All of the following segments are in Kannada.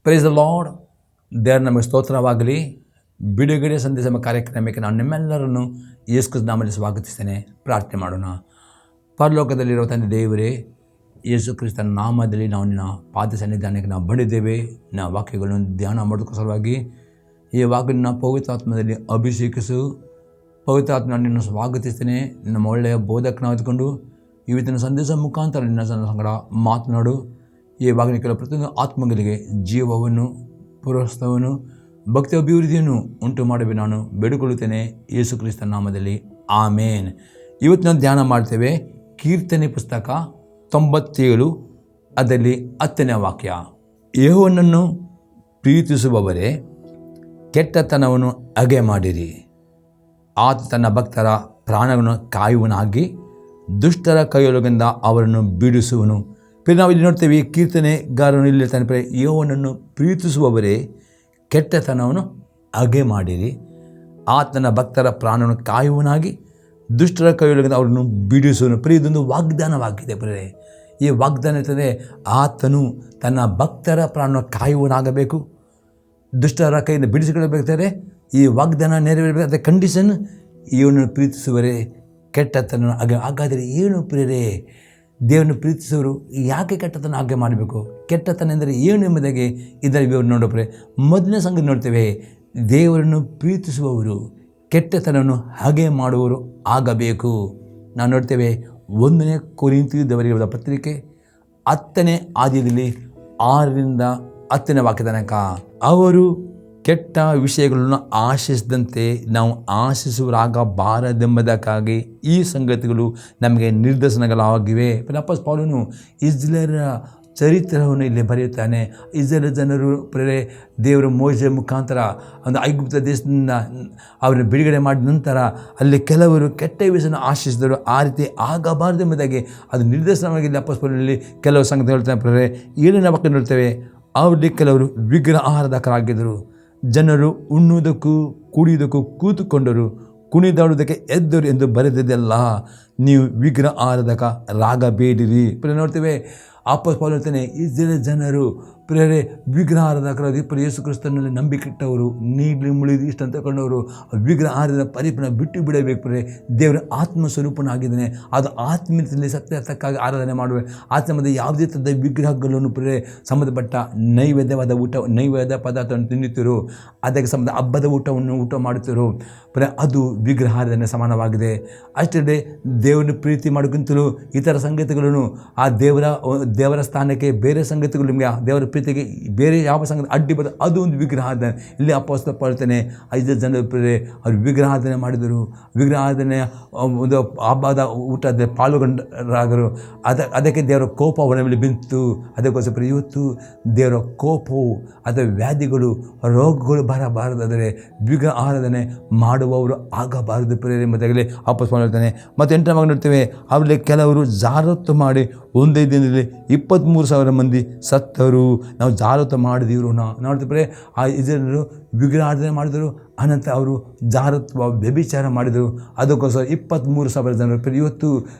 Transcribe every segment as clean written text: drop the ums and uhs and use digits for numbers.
Price the lord. ದೇವರ ನಮಗೆ ಸ್ತೋತ್ರವಾಗಲಿ. ಬಿಡುಗಡೆ ಸಂದೇಶ ಕಾರ್ಯಕ್ರಮಕ್ಕೆ ನಾನು ನಿಮ್ಮೆಲ್ಲರನ್ನು ಯೇಸು ಕ್ರಿಸ್ತನ ನಾಮದಲ್ಲಿ ಸ್ವಾಗತಿಸ್ತೇನೆ. ಪ್ರಾರ್ಥನೆ ಮಾಡೋಣ. ಪರಲೋಕದಲ್ಲಿರುವ ತಂದೆ ದೇವರೇ, ಯೇಸು ಕ್ರಿಸ್ತನ ನಾಮದಲ್ಲಿ ನಾವು ನಿನ್ನ ಪಾದ ಸನ್ನಿಧಾನಕ್ಕೆ ನಾವು ಬಂದಿದ್ದೇವೆ. ನಾವು ವಾಕ್ಯಗಳನ್ನು ಧ್ಯಾನ ಮಾಡೋದಕ್ಕೆ ಸಲುವಾಗಿ ಈ ವಾಕ್ಯನ ಪವಿತ್ರಾತ್ಮದಲ್ಲಿ ಅಭಿಷೇಕಿಸು. ಪವಿತ್ರಾತ್ಮ ನಿನ್ನ ಸ್ವಾಗತಿಸ್ತೇನೆ. ನಮ್ಮ ಒಳ್ಳೆಯ ಬೋಧಕನಾಗಿದ್ದುಕೊಂಡು ಇವತ್ತಿನ ಸಂದೇಶ ಮುಖಾಂತರ ನಿನ್ನ ಸಂಗಡ ಮಾತನಾಡು. ಈ ವಾಕ್ಯನ ಕೆಲವು ಪ್ರತಿಯೊಂದು ಆತ್ಮಗಳಿಗೆ ಜೀವವನ್ನು, ಪ್ರೋತ್ಸಾಹವನ್ನು, ಭಕ್ತಿ ಅಭಿವೃದ್ಧಿಯನ್ನು ಉಂಟು ಮಾಡಬೇಕು ನಾನು ಬೇಡಿಕೊಳ್ಳುತ್ತೇನೆ ಯೇಸು ಕ್ರಿಸ್ತನ ನಾಮದಲ್ಲಿ, ಆಮೇನ್. ಇವತ್ತು ನಾವು ಧ್ಯಾನ ಮಾಡ್ತೇವೆ ಕೀರ್ತನೆ ಪುಸ್ತಕ 97 ಅದರಲ್ಲಿ 10ನೇ ವಾಕ್ಯ. ಯೆಹೋವನನ್ನು ಪ್ರೀತಿಸುವವರೇ, ಕೆಟ್ಟತನವನ್ನು ಅಗೆ ಮಾಡಿರಿ. ಆತ ತನ್ನ ಭಕ್ತರ ಪ್ರಾಣವನ್ನು ಕಾಯುವನಾಗಿ ದುಷ್ಟರ ಕೈಯೊಳಗಿಂದ ಅವರನ್ನು ಬಿಡಿಸುವನು. ನಾವು ಇಲ್ಲಿ ನೋಡ್ತೇವೆ, ಕೀರ್ತನೆಗಾರನು ಇಲ್ಲಿ ಹೇಳ್ತಾನೆ, ಯೆಹೋವನನ್ನು ಪ್ರೀತಿಸುವವರೇ ಕೆಟ್ಟತನವನ್ನು ಅಗೆ ಮಾಡಿರಿ. ಆತನ ಭಕ್ತರ ಪ್ರಾಣವನ್ನು ಕಾಯುವನಾಗಿ ದುಷ್ಟರ ಕೈಯೊಳಗಿಂದ ಅವರನ್ನು ಬಿಡಿಸುವನು. ಇದೊಂದು ವಾಗ್ದಾನವಾಗಿದೆ. ಈ ವಾಗ್ದಾನ ಇರ್ತದೆ, ಆತನು ತನ್ನ ಭಕ್ತರ ಪ್ರಾಣವನ್ನು ಕಾಯುವನಾಗಬೇಕು, ದುಷ್ಟರ ಕೈಯಿಂದ ಬಿಡಿಸಿಕೊಳ್ಳಬೇಕಾದರೆ ಈ ವಾಗ್ದಾನ ನೆರವೇರಬೇಕಾದ ಕಂಡೀಷನ್, ಇವನನ್ನು ಪ್ರೀತಿಸುವವರೇ ಕೆಟ್ಟತನ ಹಾಗೆ. ಹಾಗಾದರೆ ಏನು ಪ್ರಿಯರೇ, ದೇವರನ್ನು ಪ್ರೀತಿಸುವರು ಯಾಕೆ ಕೆಟ್ಟತನ ಹಾಗೆ ಮಾಡಬೇಕು? ಕೆಟ್ಟತನ ಎಂದರೆ ಏನು ಎಂಬುದಾಗಿ ಇದರ ವಿವರ ನೋಡೋಪ್ರೆ. ಮೊದಲನೇ ಸಂಗತಿ ನೋಡ್ತೇವೆ, ದೇವರನ್ನು ಪ್ರೀತಿಸುವವರು ಕೆಟ್ಟತನವನ್ನು ಹಾಗೆ ಮಾಡುವವರು ಆಗಬೇಕು. ನಾವು ನೋಡ್ತೇವೆ 1ನೇ ಕೊರಿಂಥಿಯದವರಿಗೆ ಬರೆದ ಪತ್ರಿಕೆ 10ನೇ ಅಧ್ಯಾಯದಲ್ಲಿ 6ರಿಂದ 10ನೇ ವಾಕ್ಯ ತನಕ, ಅವರು ಕೆಟ್ಟ ವಿಷಯಗಳನ್ನು ಆಶಿಸಿದಂತೆ ನಾವು ಆಶಿಸುವರಾಗಬಾರದೆಂಬುದಕ್ಕಾಗಿ ಈ ಸಂಗತಿಗಳು ನಮಗೆ ನಿರ್ದೇಶನಗಳಾಗಿವೆ. ಅಪೊಸ್ತಲ ಪೌಲನು ಇಸ್ರಾಯೇಲರ ಚರಿತ್ರವನ್ನು ಇಲ್ಲಿ ಬರೆಯುತ್ತಾನೆ. ಇಸ್ರಾಯೇಲ್ ಜನರು ದೇವರ ಮೋಶೆಯ ಮುಖಾಂತರ ಒಂದು ಐಗುಪ್ತ ದೇಶದಿಂದ ಅವರನ್ನು ಬಿಡುಗಡೆ ಮಾಡಿದ ನಂತರ ಅಲ್ಲಿ ಕೆಲವರು ಕೆಟ್ಟ ವಿಷಯವನ್ನು ಆಶಿಸಿದರು. ಆ ರೀತಿ ಆಗಬಾರದೆಂಬುದಾಗಿ ಅದು ನಿರ್ದೇಶನವಾಗಿ ಅಪೊಸ್ತಲ ಪೌಲನಲ್ಲಿ ಕೆಲವು ಸಂಗತಿ ಹೇಳ್ತಾನೆ. ಏನೇನು ವಾಕ್ಯ ನೋಡ್ತೇವೆ, ಅವರಲ್ಲಿ ಕೆಲವರು ವಿಗ್ರಹ ಆರಾಧಕರಾಗಿದ್ದರು. ಜನರು ಉಣ್ಣುವುದಕ್ಕೂ ಕುಡಿಯುವುದಕ್ಕೂ ಕೂತುಕೊಂಡರು, ಕುಣಿದಾಡುವುದಕ್ಕೆ ಎದ್ದರು ಎಂದು ಬರೆದಿದ್ದೆಲ್ಲ. ನೀವು ವಿಗ್ರಹ ಆರಾಧಕರಾಗಬೇಡಿರಿ. ನೋಡ್ತೇವೆ, ಅಪೊಸ್ತಲ ಪೌಲನು ಹೇಳ್ತಾನೆ, ಇಸ್ರಾಯೇಲ್ ಜನರು ವಿಗ್ರಹ ಆರಾಧಕರಾದ ಯೇಸು ಕ್ರಿಸ್ತನಲ್ಲಿ ನಂಬಿಕೆಟ್ಟವರು, ನೀಲಿ ಮುಳಿದು ಇಷ್ಟ ಅಂತ ತಗೊಂಡವರು ವಿಗ್ರಹ ಆರಾಧನೆ ಪರಿಪೂರ್ಣ ಬಿಟ್ಟು ಬಿಡಬೇಕು. ದೇವರ ಆತ್ಮಸ್ವರೂಪನಾಗಿದ್ದಾನೆ. ಅದು ಆತ್ಮೀಯದಲ್ಲಿ ಸತ್ಯಕ್ಕಾಗಿ ಆರಾಧನೆ ಮಾಡುವ ಆತ್ಮದ ಯಾವುದೇ ಥರದ ವಿಗ್ರಹಗಳನ್ನು ಸಂಬಂಧಪಟ್ಟ ನೈವೇದ್ಯ ಪದಾರ್ಥವನ್ನು ತಿನ್ನುತ್ತಿರು, ಅದಕ್ಕೆ ಸಂಬಂಧ ಹಬ್ಬದ ಊಟ ಮಾಡುತ್ತಿರು. ಅದು ವಿಗ್ರಹ ಆರಾಧನೆ ಸಮಾನವಾಗಿದೆ. ಅಷ್ಟೇ, ದೇವರನ್ನು ಪ್ರೀತಿ ಮಾಡೋಕ್ಕಿಂತಲೂ ಇತರ ಸಂಗತಿಗಳನ್ನು ಆ ದೇವರ ಸ್ಥಾನಕ್ಕೆ ಬೇರೆ ಸಂಗತಿಗಳು, ನಿಮಗೆ ದೇವರ ಪ್ರೀತಿಗೆ ಬೇರೆ ಯಾವ ಸಂಗತಿ ಅಡ್ಡಿ ಬರ್ತದೆ, ಅದು ಒಂದು ವಿಗ್ರಹಾರ್ಧನೆ. ಇಲ್ಲಿ ಅಪೊಸ್ತಲ ಪೌಲನು 5 ಜನರು ಅವರು ವಿಗ್ರಹಾರ್ಧನೆ ಮಾಡಿದರು. ವಿಗ್ರಹಾರ್ಧನೆಯ ಒಂದು ಹಬ್ಬದ ಊಟದ ಪಾಲುಗೊಂಡರಾಗರು. ಅದಕ್ಕೆ ದೇವರ ಕೋಪ ಅವರ ಮೇಲೆ ಬಿಂತು. ಅದಕ್ಕೋಸ್ಕರ ಇವತ್ತು ದೇವರ ಕೋಪವು ಅಥವಾ ವ್ಯಾಧಿಗಳು, ರೋಗಗಳು ಬರಬಾರದಾದರೆ ವಿಗ್ರಹ ಆರಾಧನೆ ಮಾಡುವವರು ಆಗಬಾರದು ಎಂಬುದಾಗಲೇ ಅಪೊಸ್ತಲ ಪೌಲನು ಹೇಳ್ತಾನೆ. ಮತ್ತು 8ನೇ ಭಾಗ ನೋಡ್ತೇವೆ, ಅವರಲ್ಲಿ ಕೆಲವರು ಜಾರತ್ತು ಮಾಡಿ ಒಂದೇ ದಿನದಲ್ಲಿ 23,000 ಮಂದಿ ಸತ್ತರು. ನಾವು ಜಾರತ್ತು ಮಾಡಿದೀವರು. ನೋಡ್ತೀವಿ, ಆ ಜನರು ವಿಗ್ರಹಾರ್ಧನೆ ಮಾಡಿದರು, ಅನಂತರ ಅವರು ಜಾರತ್ವ ವ್ಯಭಿಚಾರ ಮಾಡಿದರು. ಅದಕ್ಕೋಸ್ಕರ 23,000 ಜನರು. ಇವತ್ತು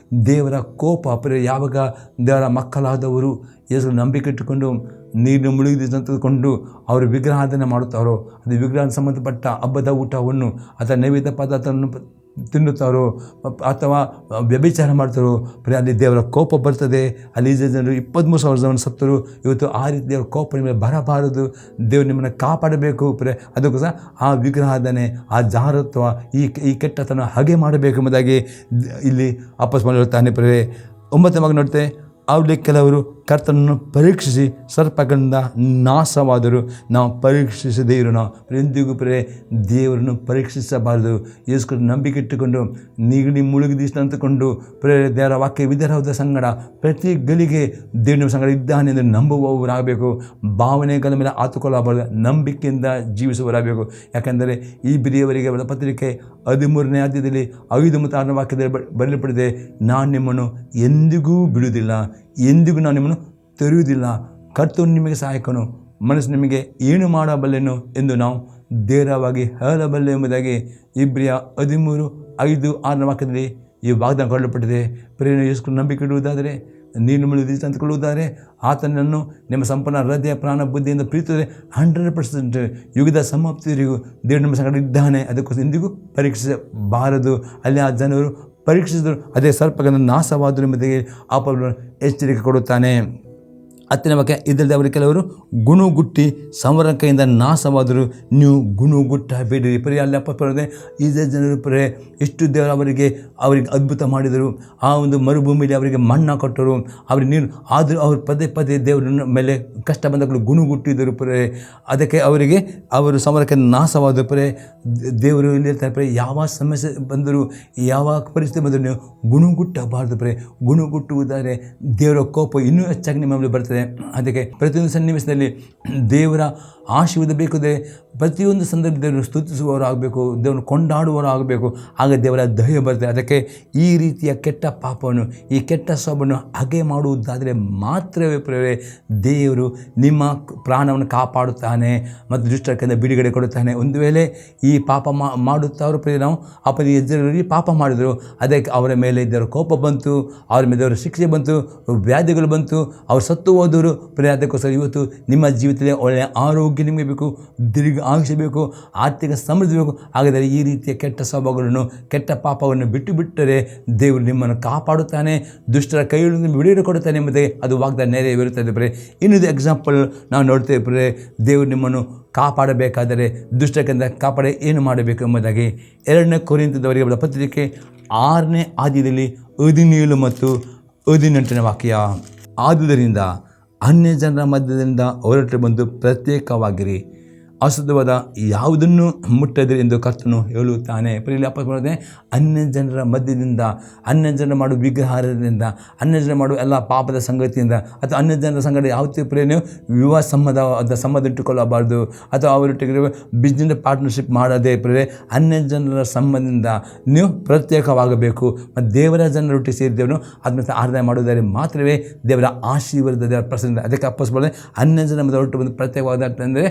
ದೇವರ ಕೋಪ ಯಾವಾಗ ದೇವರ ಮಕ್ಕಳಾದವರು ಯೇಸು ನಂಬಿಕೆ ಇಟ್ಟುಕೊಂಡು ನೀರು ಮುಳುಗಿಕೊಂಡು ಅವರು ವಿಗ್ರಹಾರ್ಧನೆ ಮಾಡುತ್ತಾರೋ, ಅದು ವಿಗ್ರಹ ಸಂಬಂಧಪಟ್ಟ ಹಬ್ಬದ ಊಟವನ್ನು ಅಥವಾ ನೈವೇದ್ಯ ಪದಾರ್ಥವನ್ನು ತಿನ್ನುತ್ತಾರೋ ಅಥವಾ ವ್ಯಭಿಚಾರ ಮಾಡ್ತಾರೋ, ಅಲ್ಲಿ ದೇವರ ಕೋಪ ಬರ್ತದೆ. ಅಲ್ಲಿ ಜನರು 23,000 ಜನ ಸತ್ತರು. ಇವತ್ತು ಆ ರೀತಿ ದೇವರ ಕೋಪ ನಿಮಗೆ ಬರಬಾರದು. ದೇವರು ನಿಮ್ಮನ್ನು ಕಾಪಾಡಬೇಕು. ಅದಕ್ಕೋಸ್ಕರ ಆ ವಿಗ್ರಹಾರ್ಧನೆ, ಆ ಜಾರತ್ವ, ಈ ಕೆಟ್ಟತನ ಹಾಗೆ ಮಾಡಬೇಕು ಎಂಬುದಾಗಿ ಇಲ್ಲಿ ಅಪೊಸ್ತಲ ಹೇಳ್ತಾನೆ. 9ನೇ ಭಾಗ ನೋಡ್ತೇವೆ, ಅವರಲ್ಲಿ ಕೆಲವರು ಕರ್ತನನ್ನು ಪರೀಕ್ಷಿಸಿ ಸರ್ಪಗಳಿಂದ ನಾಶವಾದರು. ನಾವು ಪರೀಕ್ಷಿಸದೇ ಇರೋಣ. ಎಂದಿಗೂ ದೇವರನ್ನು ಪರೀಕ್ಷಿಸಬಾರದು. ಯೇಸು ನಂಬಿಕೆ ಇಟ್ಟುಕೊಂಡು ನೀಗಡಿ ಮುಳುಗಿದಿಷ್ಟ ಅಂತಕೊಂಡು ದೇವರ ವಾಕ್ಯ ವಿಧರಾದ ಸಂಗಡ ಪ್ರತಿ ಗಳಿಗೆ ದೇವರ ಸಂಗಡ ಇದ್ದಾನೆ ಎಂದು ನಂಬುವವರಾಗಬೇಕು. ಭಾವನೆಗಳ ಮೇಲೆ ಆತುಕೊಳ್ಳಬಾರದು, ನಂಬಿಕೆಯಿಂದ ಜೀವಿಸುವವರಾಗಬೇಕು. ಯಾಕೆಂದರೆ ಈ ಬಿರಿಯವರಿಗೆ ಪತ್ರಿಕೆ 13ನೇ ಅಧ್ಯಾಯದಲ್ಲಿ 5 ಮತ್ತು 6ನೇ ವಾಕ್ಯದಲ್ಲಿ ಬರೆಯಲ್ಪಟ್ಟಿದೆ, ನಾನು ನಿಮ್ಮನ್ನು ಎಂದಿಗೂ ಬಿಡುವುದಿಲ್ಲ, ಎಂದಿಗೂ ನಾನು ನಿಮ್ಮನ್ನು ತೆರೆಯುವುದಿಲ್ಲ. ಕರ್ತನು ನಿಮಗೆ ಸಹಾಯಕನು, ಮನಸ್ಸು ನಿಮಗೆ ಏನು ಮಾಡಬಲ್ಲೆನು ಎಂದು ನಾವು ಧೈರ್ಯವಾಗಿ ಹೇಳಬಲ್ಲೆ ಎಂಬುದಾಗಿ ಇಬ್ರಿಯ 13:5-6 ವಾಕ್ಯದಲ್ಲಿ ಈ ವಾಗ್ದಾನ ಕೊಡಲ್ಪಟ್ಟಿದೆ. ಯೇಸು ನಂಬಿಕೆ ಇಡುವುದಾದರೆ ನೀನು ನಿಮ್ಮನ್ನು ಅಂದುಕೊಳ್ಳುವುದಾದರೆ ಆತನನ್ನು ನಿಮ್ಮ ಸಂಪೂರ್ಣ ಹೃದಯ ಪ್ರಾಣ ಬುದ್ಧಿಯಿಂದ ಪ್ರೀತಿಸಿದರೆ 100% ಯುಗದ ಸಮಾಪ್ತಿಯವರೆಗೂ ದೇವರು ನಿಮ್ಮ ಸಂಗಡ ಇದ್ದಾನೆ. ಅದಕ್ಕೋಸ್ಕರ ಎಂದಿಗೂ ಪರೀಕ್ಷಿಸಬಾರದು. ಅಲ್ಲಿ ಆ ಜನರು ಪರೀಕ್ಷಿಸಿದರು, ಅದೇ ಸರ್ಪಗಳನ್ನು ನಾಶವಾದರು ಎಂಬುದಾಗಿ ಆಪವನ್ನು ಎಚ್ಚರಿಕೆ ಕೊಡುತ್ತಾನೆ. 10ನೇ ವಾಕ್ಯ, ಇದಲ್ಲದೆ ಅವರು ಕೆಲವರು ಗುಣುಗುಟ್ಟಿ ಸಂವರ್ಣಕೆಯಿಂದ ನಾಶವಾದರು, ನೀವು ಗುಣುಗುಟ್ಟಬೇಡಿರಿ. ಪರಿ ಅಲ್ಲಿ ಅಪ್ಪದೆ ಇದೇ ಜನರು ಪರೇ ಎಷ್ಟು ದೇವರು ಅವರಿಗೆ ಅದ್ಭುತ ಮಾಡಿದರು. ಆ ಒಂದು ಮರುಭೂಮಿಯಲ್ಲಿ ಅವರಿಗೆ ಮಣ್ಣು ಕೊಟ್ಟರು, ಅವ್ರಿಗೆ ನೀರು, ಆದರೂ ಅವರು ಪದೇ ಪದೇ ದೇವರ ಮೇಲೆ ಕಷ್ಟ ಬಂದಾಗಲೂ ಗುಣುಗುಟ್ಟಿದ್ದರು ಪರೇ. ಅದಕ್ಕೆ ಅವರಿಗೆ ಅವರು ಸಂವರ್ಣಕ್ಕೆ ನಾಶವಾದರು ಪರೇ. ದೇವರು ಇಲ್ಲಿ ಹೇಳ್ತಾರೆ ಪರೇ, ಯಾವ ಸಮಸ್ಯೆ ಬಂದರೂ ಯಾವ ಪರಿಸ್ಥಿತಿ ಬಂದರೂ ನೀವು ಗುಣುಗುಟ್ಟಬಾರ್ದು ಪರೇ. ಗುಣುಗುಟ್ಟುವುದಾದರೆ ದೇವರ ಕೋಪ ಇನ್ನೂ ಹೆಚ್ಚಾಗಿ ನಿಮ್ಮ ಮೇಲೆ ಬರ್ತದೆ. ಅದಕ್ಕೆ ಪ್ರತಿಯೊಂದು ಸನ್ನಿವೇಶದಲ್ಲಿ ದೇವರ ಆಶೀರ್ವಾದ ಬೇಕಾದರೆ ಪ್ರತಿಯೊಂದು ಸಂದರ್ಭದಲ್ಲಿ ಸ್ತುತಿಸುವವರು ಆಗಬೇಕು, ದೇವರನ್ನು ಕೊಂಡಾಡುವವರು ಆಗಬೇಕು. ಆಗ ದೇವರ ದಯೆ ಬರ್ತದೆ. ಅದಕ್ಕೆ ಈ ರೀತಿಯ ಕೆಟ್ಟ ಪಾಪವನ್ನು, ಈ ಕೆಟ್ಟ ಸ್ವಭಾವವನ್ನು ಹಾಗೆ ಮಾಡುವುದಾದರೆ ಮಾತ್ರವೇ ಪ್ರಿಯರೇ ದೇವರು ನಿಮ್ಮ ಪ್ರಾಣವನ್ನು ಕಾಪಾಡುತ್ತಾನೆ ಮತ್ತು ದುಷ್ಟರಿಂದ ಬಿಡುಗಡೆ ಕೊಡುತ್ತಾನೆ. ಒಂದು ವೇಳೆ ಈ ಪಾಪ ಮಾಡುತ್ತವರು ಪ್ರಿಯ, ನಾವು ಅಪ್ಪನ ಎದುರಲ್ಲಿ ಪಾಪ ಮಾಡಿದರು, ಅದಕ್ಕೆ ಅವರ ಮೇಲೆ ದೇವರ ಕೋಪ ಬಂತು, ಅವರ ಮೇಲೆ ದೇವರ ಶಿಕ್ಷೆ ಬಂತು, ವ್ಯಾಧಿಗಳು ಬಂತು, ಅವರು ಸತ್ತು ಹೋದವರು ಪ್ರಿಯ. ಅದಕ್ಕೋಸ್ಕರ ಇವತ್ತು ನಿಮ್ಮ ಜೀವಿತದಲ್ಲಿ ಒಳ್ಳೆಯ ಆರೋಗ್ಯ ನಿಮಗೆ ಬೇಕು, ದೀರ್ಘ ಆಯುಷ್ಯ ಬೇಕು, ಆರ್ಥಿಕ ಸಮೃದ್ಧಿ ಬೇಕು. ಹಾಗಾದರೆ ಈ ರೀತಿಯ ಕೆಟ್ಟ ಸ್ವಭಾವಗಳನ್ನು, ಕೆಟ್ಟ ಪಾಪವನ್ನು ಬಿಟ್ಟು ಬಿಟ್ಟರೆ ದೇವರು ನಿಮ್ಮನ್ನು ಕಾಪಾಡುತ್ತಾನೆ, ದುಷ್ಟರ ಕೈಯಲ್ಲಿ ಬಿಡುಗಡೆ ಕೊಡುತ್ತಾನೆ ಎಂಬುದೇ ಅದು ವಾಗ್ದಾನ ನೆರವೇರುತ್ತದೆ ಪ್ರಿಯರೇ. ಇನ್ನೊಂದು ಎಕ್ಸಾಂಪಲ್ ನಾವು ನೋಡ್ತೇವೆ ಪ್ರಿಯರೇ, ದೇವರು ನಿಮ್ಮನ್ನು ಕಾಪಾಡಬೇಕಾದರೆ ದುಷ್ಟರಿಂದ ಕಾಪಾಡಿ ಏನು ಮಾಡಬೇಕು ಎಂಬುದಾಗಿ 2ನೇ ಕೊರಿಂಥದವರಿಗೆ ಬರೆದ ಪತ್ರಿಕೆ 6ನೇ ಅಧ್ಯಾಯದಲ್ಲಿ 17 ಮತ್ತು 18ನೇ ವಾಕ್ಯ. ಆದುದರಿಂದ ಅನ್ಯ ಜನರ ಮಧ್ಯದಿಂದ ಹೊರಟು ಬಂದು ಪ್ರತ್ಯೇಕವಾಗಿರಿ, ಅಶುದ್ಧವಾದ ಯಾವುದನ್ನು ಮುಟ್ಟದಿರಿ ಎಂದು ಕರ್ತನು ಹೇಳುತ್ತಾನೆ. ಪ್ರಿಯರೇ, ಅಪ್ಪನೇ ಅನ್ಯ ಜನರ ಮಧ್ಯದಿಂದ, ಅನ್ಯ ಜನರು ಮಾಡುವ ವಿಗ್ರಹಾರದಿಂದ, ಅನ್ಯ ಜನರು ಮಾಡುವ ಎಲ್ಲ ಪಾಪದ ಸಂಗತಿಯಿಂದ ಅಥವಾ ಅನ್ಯ ಜನರ ಸಂಗಡ ಯಾವುದೇ ಪ್ರಿಯ ನೀವು ವಿವಾಹ ಸಂಬಂಧ ಇಟ್ಟುಕೊಳ್ಳಬಾರ್ದು, ಅಥವಾ ಅವರೊಟ್ಟಿಗೆ ಬಿಸ್ನೆಸ್ ಪಾರ್ಟ್ನರ್ಶಿಪ್ ಮಾಡದೆ ಪ್ರಿಯರೇ ಅನ್ಯ ಜನರ ಸಂಬಂಧದಿಂದ ನೀವು ಪ್ರತ್ಯೇಕವಾಗಬೇಕು. ಮತ್ತು ದೇವರ ಜನರೊಟ್ಟಿಗೆ ಸೇರಿದವನು ಅದನ್ನು ಆರಾಧನೆ ಮಾಡುವುದಾದರೆ ಮಾತ್ರವೇ ದೇವರ ಆಶೀರ್ವಾದ, ದೇವರ ಪ್ರಸನ್ನ. ಅದಕ್ಕೆ ಅಪ್ಪಸ್ಬೋದೆ ಅನ್ಯ ಜನ ಹೊರಟು ಬಂದು ಪ್ರತ್ಯೇಕವಾದ ಅಂದರೆ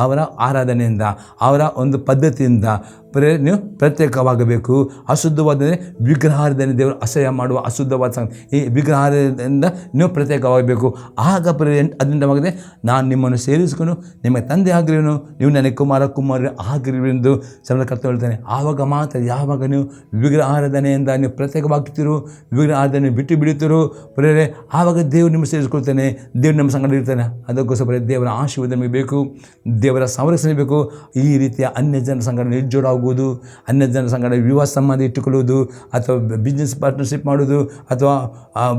ಅವರ ಆರಾಧನೆಯಿಂದ, ಅವರ ಒಂದು ಪದ್ಧತಿಯಿಂದ ನೀವು ಪ್ರತ್ಯೇಕವಾಗಬೇಕು. ಅಶುದ್ಧವಾದರೆ ವಿಗ್ರಹಾರಾಧನೆ, ದೇವರು ಅಸಹ್ಯ ಮಾಡುವ ಅಶುದ್ಧವಾದ ಈ ವಿಗ್ರಹಾರದಿಂದ ನೀವು ಪ್ರತ್ಯೇಕವಾಗಬೇಕು. ಆಗ ಅದರಿಂದವಾಗದೆ ನಾನು ನಿಮ್ಮನ್ನು ಸೇರಿಸಿಕೊಂಡು ನಿಮ್ಮ ತಂದೆ ಆಗಿರುವನು, ನೀವು ನನಗೆ ಕುಮಾರಿ ಆಗಿರುವೆಂದು ಕರ್ತ ಹೇಳ್ತಾನೆ. ಆವಾಗ ಮಾತ್ರ, ಯಾವಾಗ ನೀವು ವಿಗ್ರಹಾರಾಧನೆಯಿಂದ ನೀವು ಪ್ರತ್ಯೇಕವಾಗ್ತಿರೋ, ವಿಗ್ರಹಾರಾಧನೆ ಬಿಟ್ಟು ಬಿಡುತ್ತೀರೋ ಪ್ರಿಯರೇ, ಆವಾಗ ದೇವರು ನಿಮ್ಮ ಸೇರಿಸ್ಕೊಳ್ತಾನೆ, ದೇವರು ನಮ್ಮ ಸಂಗಡ ಇರ್ತಾನೆ. ಅದಕ್ಕೋಸ್ಕರ ದೇವರ ಆಶೀರ್ವಾದ ನಮಗೆ ಬೇಕು, ದೇವರ ಸಂರಕ್ಷಣೆ ಬೇಕು. ಈ ರೀತಿಯ ಅನ್ಯ ಜನರ ಸಂಗಡ ನಿರ್ಜೋಡಾಗುವುದು, ಅನ್ಯ ಜನರ ಸಂಗಡ ವಿವಾಹ ಸಂಬಂಧ ಇಟ್ಟುಕೊಳ್ಳುವುದು, ಅಥವಾ ಬಿಸ್ನೆಸ್ ಪಾರ್ಟ್ನರ್ಶಿಪ್ ಮಾಡುವುದು, ಅಥವಾ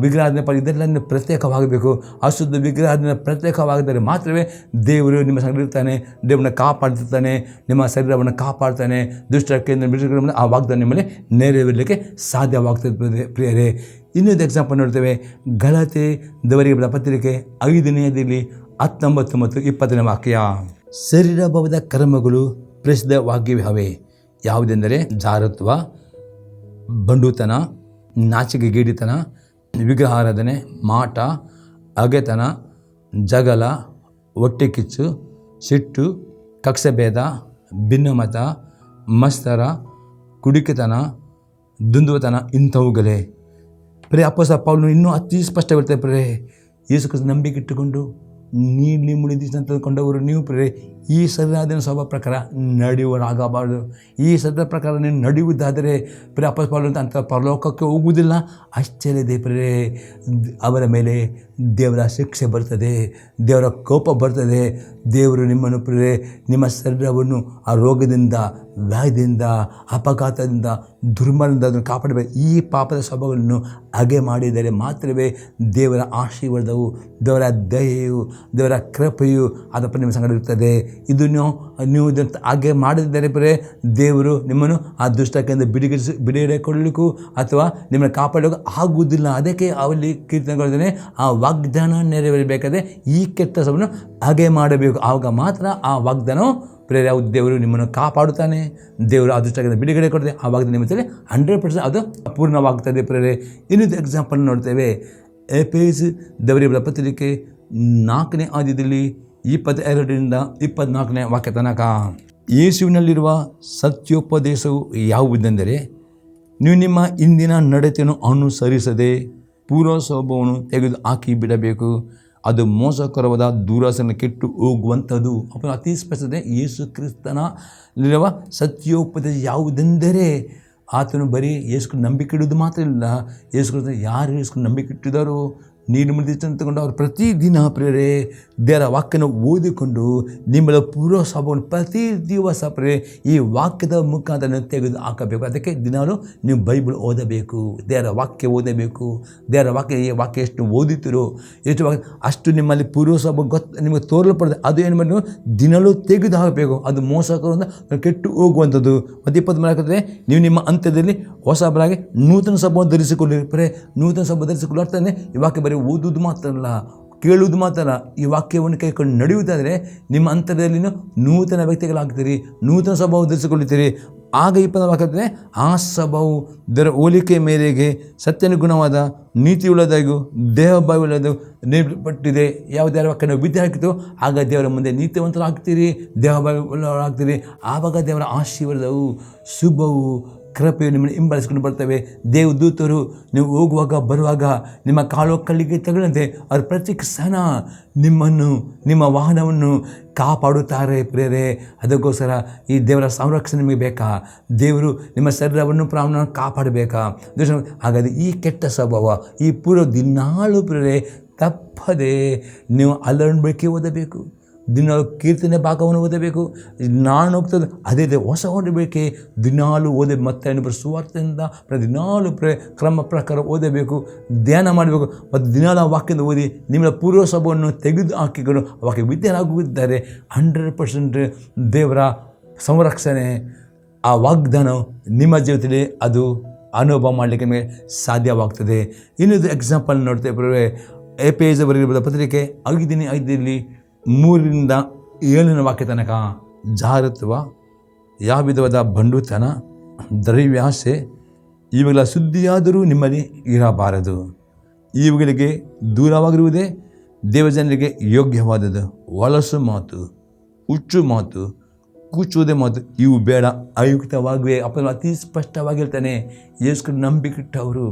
ವಿಗ್ರಹಾರಾಧನೆ ಇದೆಲ್ಲ ಪ್ರತ್ಯೇಕವಾಗಬೇಕು. ಅಶುದ್ಧ ವಿಗ್ರಹಾರಾಧನೆ ಪ್ರತ್ಯೇಕವಾಗಿದ್ದರೆ ಮಾತ್ರವೇ ದೇವರು ನಿಮ್ಮ ಸಂಗಡ ಇರ್ತಾನೆ, ದೇವರನ್ನ ಕಾಪಾಡ್ತಿರ್ತಾನೆ, ನಿಮ್ಮ ಶರೀರವನ್ನು ಕಾಪಾಡ್ತಾನೆ, ದುಷ್ಟರ ಕೇಂದ್ರ ಬಿಡುಗಡೆ ಆ ವಾಗ್ದಾನ ನಿಮ್ಮಲ್ಲಿ ನೆರವೇರಲಿಕ್ಕೆ ಸಾಧ್ಯವಾಗ್ತದೆ ಪ್ರಿಯರೇ. ಇನ್ನೊಂದು ಎಕ್ಸಾಂಪಲ್ ನೋಡ್ತೇವೆ. ಗಲಾತ್ಯದವರಿಗೆ ಬರೆದ ಪತ್ರಿಕೆ 5ನೇ ಅಧ್ಯಾಯದಲ್ಲಿ 19 ಮತ್ತು 20ನೇ ವಾಕ್ಯ. ಶರೀರ ಭಾವದ ಕರ್ಮಗಳು ಪ್ರಸಿದ್ಧವಾಗಿವೆ. ಯಾವುದೆಂದರೆ ಜಾರತ್ವ, ಬಂಡುತನ, ನಾಚಿಕೆಗೇಡಿತನ, ವಿಗ್ರಹಾರಾಧನೆ, ಮಾಟ, ಹಗೆತನ, ಜಗಳ, ಹೊಟ್ಟೆ ಕಿಚ್ಚು, ಸಿಟ್ಟು, ಕಕ್ಷಭೇದ, ಭಿನ್ನಮತ, ಮತ್ಸರ, ಕುಡಿಕೆತನ, ದುಂದುವತನ ಇಂಥವುಗಳೇ. ಪ್ರಿಯ ಅಪೊಸ್ತಲ ಪೌಲನು ಇನ್ನೂ ಅತಿ ಸ್ಪಷ್ಟವಿರ್ತದೆ ಪ್ರಿಯರೇ, ಯೇಸು ಕ್ರಿಸ್ತ ನಂಬಿಕೆ ಇಟ್ಟುಕೊಂಡು ನೀಲಿ ಮುಳಿದಿ ತಂದುಕೊಂಡವರು ನೀವು ಪ್ರಿಯರೇ ಈ ಶರೀರಾಧೀನ ಸ್ವಭಾವ ಪ್ರಕಾರ ನಡೆಯುವರಾಗಬಾರ್ದು. ಈ ಶರೀರ ಪ್ರಕಾರ ನೀವು ನಡೆಯುವುದಾದರೆ ಪ್ರಿಯ ಅಪೊಸ್ತಲ ಪೌಲನು ಅಂತ ಪರಲೋಕಕ್ಕೆ ಹೋಗುವುದಿಲ್ಲ. ಆಶ್ಚರ್ಯದೆ ಪ್ರಿಯರೇ, ಅವರ ಮೇಲೆ ದೇವರ ಶಿಕ್ಷೆ ಬರ್ತದೆ, ದೇವರ ಕೋಪ ಬರ್ತದೆ. ದೇವರು ನಿಮ್ಮನ್ನು ಪ್ರಿಯರೇ ನಿಮ್ಮ ಶರೀರವನ್ನು ಆ ರೋಗದಿಂದ, ವ್ಯಾಧಿಯಿಂದ, ಅಪಘಾತದಿಂದ, ದುರ್ಮರಣದಿಂದ ಅದನ್ನು ಕಾಪಾಡಬೇಕು. ಈ ಪಾಪದ ಸ್ವಭಾವಗಳನ್ನು ಹಾಗೆ ಮಾಡಿದರೆ ಮಾತ್ರವೇ ದೇವರ ಆಶೀರ್ವಾದವು, ದೇವರ ದಯೆಯು, ದೇವರ ಕೃಪೆಯು ಅದಪ್ಪ ನಿಮ್ಮ ಸಂಗಡ ಇರ್ತದೆ. ಇದು ನೀವು ಹಾಗೆ ಮಾಡದಿದ್ದರೆ ಪ್ರಿಯರೇ ದೇವರು ನಿಮ್ಮನ್ನು ಆ ದುಷ್ಟಕ್ಕಿಂತ ಬಿಡುಗಡೆ ಕೊಡಲಿಕ್ಕೂ ಅಥವಾ ನಿಮ್ಮನ್ನು ಕಾಪಾಡಲಿಕ್ಕೂ ಆಗುವುದಿಲ್ಲ. ಅದಕ್ಕೆ ಅವಲ್ಲಿ ಕೀರ್ತನೆಗಳಿದ್ದಾನೆ, ಆ ವಾಗ್ದಾನ ನೆರವೇರಬೇಕಾದ್ರೆ ಈ ಕೆಟ್ಟ ಸ್ವಭಾವವನ್ನು ಹಾಗೆ ಮಾಡಬೇಕು. ಆವಾಗ ಮಾತ್ರ ಆ ವಾಗ್ದಾನವು ಪ್ರಿಯರೇ ದೇವರು ನಿಮ್ಮನ್ನು ಕಾಪಾಡುತ್ತಾನೆ, ದೇವರು ಅದೃಷ್ಟದಿಂದ ಬಿಡುಗಡೆ ಕೊಡ್ತದೆ. ಆ ವಾಗ್ದಾನ ನಿಮ್ಮ 100% ಅದು ಪೂರ್ಣವಾಗ್ತದೆ ಪ್ರಿಯರೇ. ಇನ್ನೊಂದು ಎಕ್ಸಾಂಪಲ್ ನೋಡ್ತೇವೆ. ಎಫೆಸದವರಿಗೆ ಬರೆದ ಪತ್ರಿಕೆ 4ನೇ ಅಧ್ಯಾಯದಲ್ಲಿ 22ರಿಂದ 24ನೇ ವಾಕ್ಯ ತನಕ. ಯೇಸುವಿನಲ್ಲಿರುವ ಸತ್ಯೋಪದೇಶವು ಯಾವುದೆಂದರೆ, ನೀವು ನಿಮ್ಮ ಇಂದಿನ ನಡತೆಯನ್ನು ಅನುಸರಿಸದೆ ಪೂರ್ವ ಸ್ವಭಾವವನ್ನು ತೆಗೆದು ಹಾಕಿ ಬಿಡಬೇಕು. ಅದು ಮೋಸಕರವಾದ ದುರಾಸೆಯನ್ನು ಕೆಟ್ಟು ಹೋಗುವಂಥದ್ದು. ಅತಿ ಸ್ಪಷ್ಟತೆ ಯೇಸು ಕ್ರಿಸ್ತನಲ್ಲಿರುವ ಸತ್ಯೋಪದೇಶ ಯಾವುದೆಂದರೆ ಆತನು ಬರೀ ಯೇಸು ನಂಬಿಕೆ ಇಡುವುದು ಮಾತ್ರ ಇಲ್ಲ. ಯೇಸು ಕ್ರಿಸ್ತ ಯಾರು ಯೇಸು ನಂಬಿಕೆ ಇಟ್ಟಿದ್ದಾರೋ ನೀನು ತಗೊಂಡು ಅವರು ಪ್ರತಿದಿನ ಪ್ರೇರೆ ದೇವರ ವಾಕ್ಯನ ಓದಿಕೊಂಡು ನಿಮ್ಮಳ ಪೂರ್ವ ಸ್ವಭಾವವನ್ನು ಪ್ರತಿ ದಿವಸ ಪ್ರೇರೆ ಈ ವಾಕ್ಯದ ಮುಖಾಂತರ ತೆಗೆದು ಹಾಕಬೇಕು. ಅದಕ್ಕೆ ದಿನಾಲು ನೀವು ಬೈಬಲ್ ಓದಬೇಕು, ದೇವರ ವಾಕ್ಯ ಓದಬೇಕು. ದೇವರ ವಾಕ್ಯ ಈ ವಾಕ್ಯ ಎಷ್ಟು ಓದುತ್ತೀರೋ ಎಷ್ಟು ವಾಕ್ಯ ಅಷ್ಟು ನಿಮ್ಮಲ್ಲಿ ಪೂರ್ವ ಸ್ವಭಾವ ನಿಮಗೆ ತೋರಲ್ಪಡದೆ. ಅದು ಏನು ಮಾಡಿ ದಿನಾಲೂ ತೆಗೆದು ಹಾಕಬೇಕು. ಅದು ಮೋಸಕರಿಂದ ಕೆಟ್ಟು ಹೋಗುವಂಥದ್ದು. ಮತ್ತು 23 ನೀವು ನಿಮ್ಮ ಅಂತ್ಯದಲ್ಲಿ ಹೊಸ ಬಲಾಗಿ ನೂತನ ಸ್ವಭಾವ ಧರಿಸಿಕೊಳ್ಳಿ. ಬರೇ ನೂತನ ಸ್ವಭಾವ ಧರಿಸಿಕೊಳ್ಳಿ ಅರ್ಥನೇ ಈ ವಾಕ್ಯ ಬರೀ ಓದುವುದು ಮಾತ್ರ ಅಲ್ಲ, ಕೇಳುವುದು ಮಾತ್ರ ಅಲ್ಲ. ಈ ವಾಕ್ಯವನ್ನು ಕೈಕೊಂಡು ನಡೆಯುವುದಾದರೆ ನಿಮ್ಮ ಅಂತರದಲ್ಲಿ ನೂತನ ವ್ಯಕ್ತಿಗಳಾಗ್ತೀರಿ, ನೂತನ ಸ್ವಭಾವ ಧರಿಸಿಕೊಳ್ಳುತ್ತೀರಿ. ಆಗ 24 ವಾಕ್ಯ ಆ ಸ್ವಭಾವವು ದರ ಹೋಲಿಕೆ ಮೇರೆಗೆ ಸತ್ಯನುಗುಣವಾದ ನೀತಿಯುಳ್ಳದಾಗೂ ದೇಹಭಾವವುಳ್ಳದು ನೇರ್ಪಟ್ಟಿದೆ. ಯಾವ ದೇವರ ವಾಕ್ಯ ವಿದ್ಯೆ ಹಾಕಿತು ಆಗ ದೇವರ ಮುಂದೆ ನೀತಿವಂತರಾಗ್ತೀರಿ, ದೇಹಭಾವಗಳಾಗ್ತೀರಿ. ಆವಾಗ ದೇವರ ಆಶೀರ್ವಾದವು ಶುಭವು ಕೃಪೆಯು ನಿಮ್ಮನ್ನು ಹಿಂಬಾಲಿಸಿಕೊಂಡು ಬರ್ತವೆ. ದೇವದೂತರು ನೀವು ಹೋಗುವಾಗ ಬರುವಾಗ ನಿಮ್ಮ ಕಾಲು ಕಲ್ಲಿಗೆ ತಗೊಳ್ಳಂತೆ ಅವರು ಪ್ರತಿ ಕ್ಷಣ ನಿಮ್ಮನ್ನು ನಿಮ್ಮ ವಾಹನವನ್ನು ಕಾಪಾಡುತ್ತಾರೆ ಪ್ರೇರೆ. ಅದಕ್ಕೋಸ್ಕರ ಈ ದೇವರ ಸಂರಕ್ಷಣೆ ನಿಮಗೆ ಬೇಕಾ? ದೇವರು ನಿಮ್ಮ ಶರೀರವನ್ನು ಪ್ರಾಣವನ್ನು ಕಾಪಾಡಬೇಕಾ? ಹಾಗಾದರೆ ಈ ಕೆಟ್ಟ ಸ್ವಭಾವ ಈ ಪೂರ್ವ ದಿನಾಳು ಪ್ರೇರೆ ತಪ್ಪದೆ ನೀವು ಅಲ್ಲಂಬಳಿಕೆ ಓದಬೇಕು. ದಿನಾಲು ಕೀರ್ತನೆ ಭಾಗವನ್ನು ಓದಬೇಕು. ನಾನು ಹೋಗ್ತದೆ ಅದೇ ಹೊಸ ಓದಬೇಕೆ ದಿನಾಲು ಓದ ಮತ್ತೆ ಸುವಾರ್ತೆಯಿಂದ ದಿನಾಲು ಕ್ರಮ ಪ್ರಕಾರ ಓದಬೇಕು, ಧ್ಯಾನ ಮಾಡಬೇಕು. ಮತ್ತು ದಿನಾಲು ವಾಕ್ಯದ ಓದಿ ನಿಮ್ಮ ಪೂರ್ವ ಸ್ವಭಾವವನ್ನು ತೆಗೆದು ಹಾಕಿಕೊಂಡು ವಾಕ್ಯ ವಿದ್ಯೆಯಾಗುತ್ತಿದ್ದಾರೆ. 100% ದೇವರ ಸಂರಕ್ಷಣೆ ಆ ವಾಗ್ದಾನ ನಿಮ್ಮ ಜೀವಿತದಲ್ಲಿ ಅದು ಅನುಭವ ಮಾಡಲಿಕ್ಕೆ ನಿಮಗೆ ಸಾಧ್ಯವಾಗ್ತದೆ. ಇನ್ನೊಂದು ಎಕ್ಸಾಂಪಲ್ ನೋಡ್ತೇವೆ. ಎಫೆಸದವರಿಗೆ ಬರೆದ ಪತ್ರಿಕೆ 5:5 3-7 ವಾಕ್ಯ ತನಕ ಜಾರತ್ವ, ಯಾವ ವಿಧವಾದ ಬಂಡುತನ, ದ್ರವ್ಯಾಸೆ ಇವುಗಳ ಸುದ್ದಿಯಾದರೂ ನಿಮ್ಮಲ್ಲಿ ಇರಬಾರದು. ಇವುಗಳಿಗೆ ದೂರವಾಗಿರುವುದೇ ದೇವಜನರಿಗೆ ಯೋಗ್ಯವಾದದ್ದು. ಹೊಲಸು ಮಾತು, ಹುಚ್ಚು ಮಾತು, ಕೂಚುವುದೇ ಮಾತು ಇವು ಬೇಡ, ಅಯುಕ್ತವಾಗಿವೆ. ಅತಿ ಸ್ಪಷ್ಟವಾಗಿ ಹೇಳ್ತಾನೆ. ಯೇಸು ನಂಬಿಕಿಟ್ಟವರು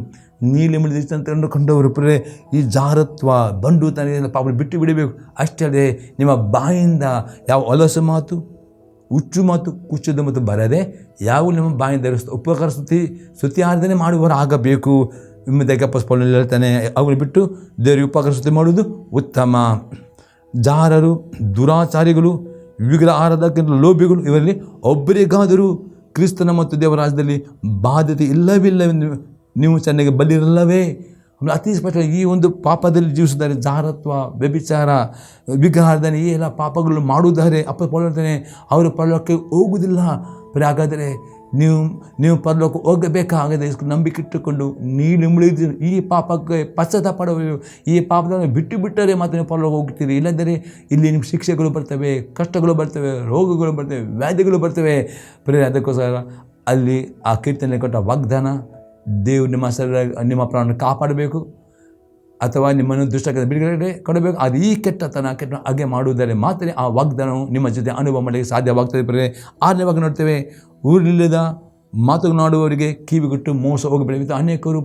ನೀಲಿ ಮುಳಿದ ಕಂಡವರು ಪ್ರೇರೆ ಈ ಜಾರತ್ವ ಬಂಡುತನ ಪಾಪ ಬಿಟ್ಟು ಬಿಡಬೇಕು. ಅಷ್ಟೇ ಅಲ್ಲದೆ ನಿಮ್ಮ ಬಾಯಿಂದ ಯಾವ ಹೊಲಸು ಮಾತು, ಹುಚ್ಚು ಮಾತು, ಕುಚ್ಚುದ ಮತ್ತು ಬರದೆ ಯಾವ ನಿಮ್ಮ ಬಾಯಿಂದ ಉಪಕಾರ ಸ್ತುತಿ ಆರಾಧನೆ ಮಾಡುವವರು ಆಗಬೇಕು. ಪೌಲನು ಹೇಳ್ತಾನೆ ಅವುಗಳು ಬಿಟ್ಟು ದೇವರಿಗೆ ಉಪಕಾರ ಸ್ತುತಿ ಮಾಡುವುದು ಉತ್ತಮ. ಜಾರರು, ದುರಾಚಾರಿಗಳು, ವಿಗ್ರಹ ಆರಾಧಕರು, ಲೋಭಿಗಳು ಇವರಲ್ಲಿ ಒಬ್ಬರಿಗಾದರೂ ಕ್ರಿಸ್ತನ ಮತ್ತು ದೇವರ ರಾಜ್ಯದಲ್ಲಿ ಬಾಧ್ಯತೆ ಇಲ್ಲವಿಲ್ಲವೆಂದು ನೀವು ಚೆನ್ನಾಗಿ ಬಲ್ಲಿರಲ್ಲವೇ? ಅತಿ ಸ್ಪಷ್ಟ ಈ ಒಂದು ಪಾಪದಲ್ಲಿ ಜೀವಿಸಿದ್ದಾರೆ. ಜಾರತ್ವ, ವ್ಯಭಿಚಾರ, ವಿಗ್ರಹಾರಾಧನೆ ಈ ಎಲ್ಲ ಪಾಪಗಳು ಮಾಡುತ್ತಾರೆ. ಪೌಲನು ಹೇಳ್ತಾನೆ ಅವರು ಪರಲೋಕಕ್ಕೆ ಹೋಗುವುದಿಲ್ಲ. ಹಾಗಾದರೆ ನೀವು ಪರಲೋಕ ಹೋಗಬೇಕಾಗದೆ ನಂಬಿಕೆ ಇಟ್ಟುಕೊಂಡು ನೀನು ಮುಳಿದು ಈ ಪಾಪಕ್ಕೆ ಪಶ್ಚಾತ್ತಾಪಡಬೇಕು. ಈ ಪಾಪವನ್ನು ಬಿಟ್ಟು ಬಿಟ್ಟರೆ ಮಾತ್ರ ನೀವು ಪರಲೋಕ ಹೋಗ್ತೀರಿ. ಇಲ್ಲಂದರೆ ಇಲ್ಲಿ ನಿಮ್ಮ ಶಿಕ್ಷೆಗಳು ಬರ್ತವೆ, ಕಷ್ಟಗಳು ಬರ್ತವೆ, ರೋಗಗಳು ಬರ್ತವೆ, ವ್ಯಾಧಿಗಳು ಬರ್ತವೆ. ಅದಕ್ಕೋಸ್ಕರ ಅಲ್ಲಿ ಆ ಕೀರ್ತನೆ ಕೊಟ್ಟ ವಾಗ್ದಾನ ದೇವರು ನಿಮ್ಮ ನಿಮ್ಮ ಪ್ರಾಣವನ್ನು ಕಾಪಾಡಬೇಕು ಅಥವಾ ನಿಮ್ಮನ್ನು ದುಷ್ಟಕ್ಕೆ ಬಿಡುಗಡೆ ಕೊಡಬೇಕು. ಅದು ಈ ಕೆಟ್ಟ ಹಾಗೆ ಮಾಡುವುದರೆ ಮಾತ್ರ ಆ ವಾಗ್ದಾನವು ನಿಮ್ಮ ಜೊತೆ ಅನುಭವ ಮಾಡಲಿಕ್ಕೆ ಸಾಧ್ಯವಾಗ್ತದೆ. 6ನೇ ಭಾಗ ನೋಡ್ತೇವೆ. ಊರಿಲ್ಲದ ಮಾತನಾಡುವವರಿಗೆ ಕಿವಿಗೊಟ್ಟು ಮೋಸ ಹೋಗಬೇಡ. ಅನೇಕರು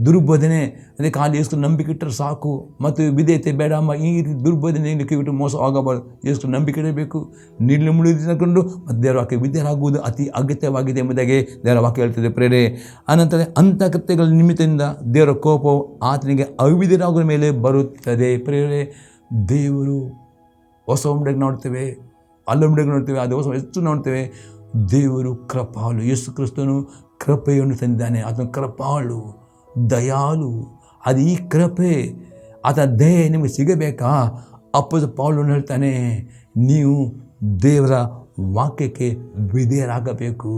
ದುರ್ಬೋಧನೆ ಅದಕ್ಕೆ ಖಾಲಿ ಎಷ್ಟು ನಂಬಿಕೆ ಇಟ್ಟರೆ ಸಾಕು ಮತ್ತು ವಿಧೇಯತೆ ಬೇಡ ಈ ರೀತಿ ದುರ್ಬೋಧನೆಯಿಂದ ಕಿವಿಟ್ಟು ಮೋಸ ಆಗಬಾರ್ದು. ಎಷ್ಟು ನಂಬಿಕೆ ಇಡಬೇಕು, ನೀರು ಮುಳಿದುಕೊಂಡು ಮತ್ತು ದೇವರ ವಾಕ್ಯ ವಿದ್ಯೆಯಾಗುವುದು ಅತಿ ಅಗತ್ಯವಾಗಿದೆ ಎಂಬುದಾಗಿ ದೇವರ ವಾಕ್ಯ ಹೇಳ್ತದೆ ಪ್ರೇರೆ. ಅನಂತರ ಅಂಥ ಕೃತ್ಯಗಳ ನಿಮಿತ್ತದಿಂದ ದೇವರ ಕೋಪವು ಆತನಿಗೆ ಅವಿಧೇಯರಾಗುವ ಮೇಲೆ ಬರುತ್ತದೆ ಪ್ರೇರೆ. ದೇವರು ಹೊಸ ಉಂಡೆಗೆ ನೋಡ್ತೇವೆ, ಅಲ್ಲುಂಡೆಗೆ ನೋಡ್ತೇವೆ, ಅದು ಹೊಸ ಹೆಚ್ಚು ನೋಡ್ತೇವೆ. ದೇವರು ಕೃಪಾಳು. ಯೇಸು ಕ್ರಿಸ್ತನು ಕೃಪೆಯನ್ನು ತಂದಿದ್ದಾನೆ. ಆತನು ಕೃಪಾಳು, ದಯಾಳು. ಅದು ಈ ಕೃಪೆ ಆತ ದಯೆ ನಿಮಗೆ ಸಿಗಬೇಕಾ? ಅಪ್ಪದ ಪೌಲನು ಹೇಳ್ತಾನೆ ನೀವು ದೇವರ ವಾಕ್ಯಕ್ಕೆ ವಿಧೇಯರಾಗಬೇಕು.